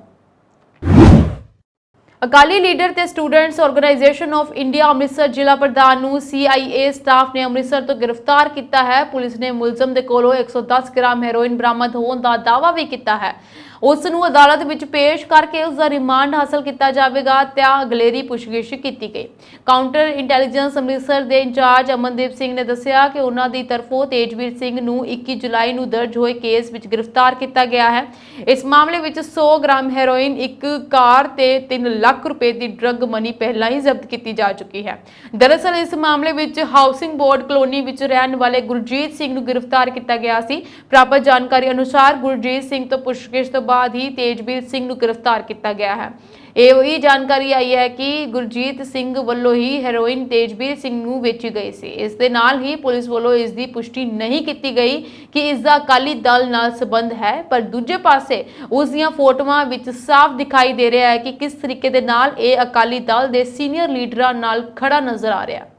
ਅਕਾਲੀ ਲੀਡਰ ਤੇ students organisation of India Amritsar ਜ਼ਿਲ੍ਹਾ ਪ੍ਰਧਾਨ ਨੂੰ CIA ਸਟਾਫ ਨੇ ਅੰਮ੍ਰਿਤਸਰ ਤੋਂ ਗ੍ਰਿਫਤਾਰ ਕੀਤਾ ਹੈ। ਪੁਲਿਸ ਨੇ ਮੁਲਜ਼ਮ ਦੇ ਕੋਲੋਂ 110 ਗ੍ਰਾਮ ਹੈਰੋਇਨ ਬਰਾਮਦ ਹੋਣ ਦਾ ਦਾਅਵਾ ਵੀ ਕੀਤਾ ਹੈ। ਉਸ ਨੂੰ ਅਦਾਲਤ ਵਿੱਚ ਪੇਸ਼ ਕਰਕੇ ਉਸ ਦਾ ਰਿਮਾਂਡ ਹਾਸਲ ਕੀਤਾ ਜਾਵੇਗਾ ਤੇ ਅਗਲੇਰੀ ਪੁੱਛਗਿੱਛ ਕੀਤੀ ਗਈ। ਕਾਊਂਟਰ ਇੰਟੈਲੀਜੈਂਸ ਅੰਮ੍ਰਿਤਸਰ ਦੇ ਇੰਚਾਰਜ ਅਮਨਦੀਪ ਸਿੰਘ ਨੇ ਦੱਸਿਆ ਕਿ ਉਹਨਾਂ ਦੀ ਤਰਫੋਂ ਤੇਜਵੀਰ ਸਿੰਘ ਨੂੰ 21 ਜੁਲਾਈ ਨੂੰ ਦਰਜ ਹੋਏ ਕੇਸ ਵਿੱਚ ਗ੍ਰਿਫਤਾਰ ਕੀਤਾ ਗਿਆ ਹੈ। ਇਸ ਮਾਮਲੇ ਵਿੱਚ 100 ਗ੍ਰਾਮ ਹੈਰੋਇਨ, ਇੱਕ ਕਾਰ ਤੇ 3 ਲੱਖ ਰੁਪਏ ਦੀ ਡਰੱਗ ਮਨੀ ਪਹਿਲਾਂ ਹੀ ਜ਼ਬਤ ਕੀਤੀ ਜਾ ਚੁੱਕੀ ਹੈ। ਦਰਅਸਲ ਇਸ ਮਾਮਲੇ ਵਿੱਚ ਹਾਊਸਿੰਗ ਬੋਰਡ ਕਲੋਨੀ ਵਿੱਚ ਰਹਿਣ ਵਾਲੇ ਗੁਰਜੀਤ ਸਿੰਘ ਨੂੰ ਗ੍ਰਿਫਤਾਰ ਕੀਤਾ ਗਿਆ ਸੀ। ਪ੍ਰਾਪਤ ਜਾਣਕਾਰੀ ਅਨੁਸਾਰ ਗੁਰਜੀਤ ਸਿੰਘ ਤੋਂ ਪੁੱਛਗਿੱਛ ਤੋਂ ਬਾਅਦ ਹੀ ਤੇਜਵੀਰ ਸਿੰਘ ਨੂੰ ਗ੍ਰਿਫਤਾਰ ਕੀਤਾ ਗਿਆ ਹੈ। ਇਹ ਉਹੀ ਜਾਣਕਾਰੀ ਆਈ ਹੈ ਕਿ ਗੁਰਜੀਤ ਸਿੰਘ ਵੱਲੋਂ ਹੀ ਹੈਰੋਇਨ ਤੇਜਵੀਰ ਸਿੰਘ ਨੂੰ ਵੇਚੀ ਗਈ ਸੀ। ਇਸ ਦੇ ਨਾਲ ਹੀ ਪੁਲਿਸ ਵੱਲੋਂ ਇਸ ਦੀ ਪੁਸ਼ਟੀ ਨਹੀਂ ਕੀਤੀ ਗਈ ਕਿ ਇਸ ਦਾ ਅਕਾਲੀ ਦਲ ਨਾਲ ਸੰਬੰਧ ਹੈ, ਪਰ ਦੂਜੇ ਪਾਸੇ ਉਸ ਦੀਆਂ ਫੋਟੋਆਂ ਵਿੱਚ ਸਾਫ਼ ਦਿਖਾਈ ਦੇ ਰਿਹਾ ਹੈ ਕਿ ਕਿਸ ਤਰੀਕੇ ਦੇ ਨਾਲ ਇਹ ਅਕਾਲੀ ਦਲ ਦੇ ਸੀਨੀਅਰ ਲੀਡਰਾਂ ਨਾਲ ਖੜਾ ਨਜ਼ਰ ਆ ਰਿਹਾ ਹੈ।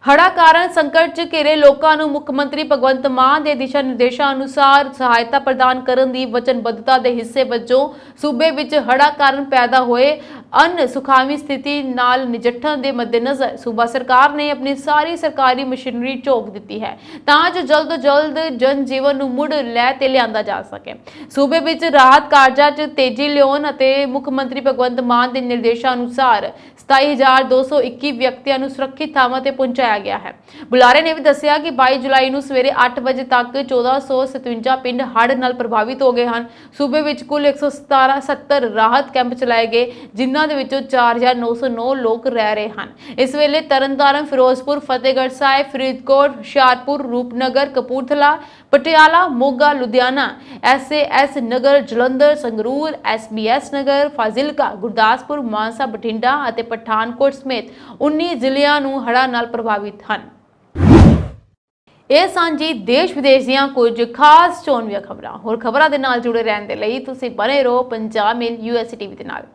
ਹੜ੍ਹਾਂ ਕਾਰਨ ਸੰਕਟ 'ਚ ਘਿਰੇ ਲੋਕਾਂ ਨੂੰ ਮੁੱਖ ਮੰਤਰੀ ਭਗਵੰਤ ਮਾਨ ਦੇ ਦਿਸ਼ਾ ਨਿਰਦੇਸ਼ਾਂ ਅਨੁਸਾਰ ਸਹਾਇਤਾ ਪ੍ਰਦਾਨ ਕਰਨ ਦੀ ਵਚਨਬੱਧਤਾ ਦੇ ਹਿੱਸੇ ਵਜੋਂ ਸੂਬੇ ਵਿੱਚ ਹੜ੍ਹਾਂ ਕਾਰਨ ਪੈਦਾ ਹੋਏ ਅਨਸੁਖਾਵੀ ਸਥਿਤੀ ਨਾਲ ਨਜਿੱਠਣ ਦੇ ਮੱਦੇਨਜ਼ਰ ਸੂਬਾ ਸਰਕਾਰ ਨੇ ਆਪਣੀ ਸਾਰੀ ਸਰਕਾਰੀ ਮਸ਼ੀਨਰੀ ਝੋਕ ਦਿੱਤੀ ਹੈ ਤਾਂ ਜੋ ਜਲਦ ਤੋਂ ਜਲਦ ਜਨ ਜੀਵਨ ਨੂੰ ਮੁੜ ਲੈ ਤੇ ਲਿਆਂਦਾ ਜਾ ਸਕੇ। ਸੂਬੇ ਵਿੱਚ ਰਾਹਤ ਕਾਰਜਾਂ 'ਚ ਤੇਜ਼ੀ ਲਿਆਉਣ ਅਤੇ ਮੁੱਖ ਮੰਤਰੀ ਭਗਵੰਤ ਮਾਨ ਦੇ ਨਿਰਦੇਸ਼ਾਂ ਅਨੁਸਾਰ 27,221 ਵਿਅਕਤੀਆਂ ਨੂੰ ਸੁਰੱਖਿਅਤ ਥਾਵਾਂ ਤੇ ਪਹੁੰਚਾਇਆ ਗਿਆ ਹੈ। ਬੁਲਾਰੇ ਨੇ ਵੀ ਦੱਸਿਆ ਕਿ 22 ਜੁਲਾਈ ਨੂੰ ਸਵੇਰੇ 8 ਵਜੇ ਤੱਕ 1457 ਪਿੰਡ ਹੜ੍ਹ ਨਾਲ ਪ੍ਰਭਾਵਿਤ ਹੋ ਗਏ ਹਨ। ਸੂਬੇ ਵਿੱਚ ਕੁੱਲ 170 ਰਾਹਤ ਕੈਂਪ ਚਲਾਏ ਗਏ, ਜਿਨ੍ਹਾਂ ਦੇ ਵਿੱਚੋਂ 4,909 ਲੋਕ ਰਹਿ ਰਹੇ ਹਨ। ਇਸ ਵੇਲੇ ਤਰਨਤਾਰਨ, ਫਿਰੋਜ਼ਪੁਰ, ਫਤਿਹਗੜ੍ਹ ਸਾਹਿਬ, ਫਰੀਦਕੋਟ, ਹੁਸ਼ਿਆਰਪੁਰ, ਰੂਪਨਗਰ, ਕਪੂਰਥਲਾ, ਪਟਿਆਲਾ, ਮੋਗਾ, ਲੁਧਿਆਣਾ, SAS ਨਗਰ, ਜਲੰਧਰ, ਸੰਗਰੂਰ, SBS ਨਗਰ, ਫਾਜ਼ਿਲਕਾ, ਗੁਰਦਾਸਪੁਰ, ਮਾਨਸਾ, ਬਠਿੰਡਾ ਅਤੇ ਪਠਾਨਕੋਟ ਸਮੇਤ 19 ਜ਼ਿਲ੍ਹਿਆਂ ਨੂੰ ਹੜ੍ਹਾਂ ਨਾਲ ਪ੍ਰਭਾਵਿਤ ਹਨ। ਇਹ ਸਾਂਝੀ ਦੇਸ਼ ਵਿਦੇਸ਼ ਦੀਆਂ ਕੁਝ ਖਾਸ ਚੋਣਵੀਆਂ ਖਬਰਾਂ। ਹੋਰ ਖਬਰਾਂ ਦੇ ਨਾਲ ਜੁੜੇ ਰਹਿਣ ਦੇ ਲਈ ਤੁਸੀਂ ਬਣੇ ਰਹੋ ਪੰਜਾਬ ਮੇਲ USA TV ਦੇ ਨਾਲ।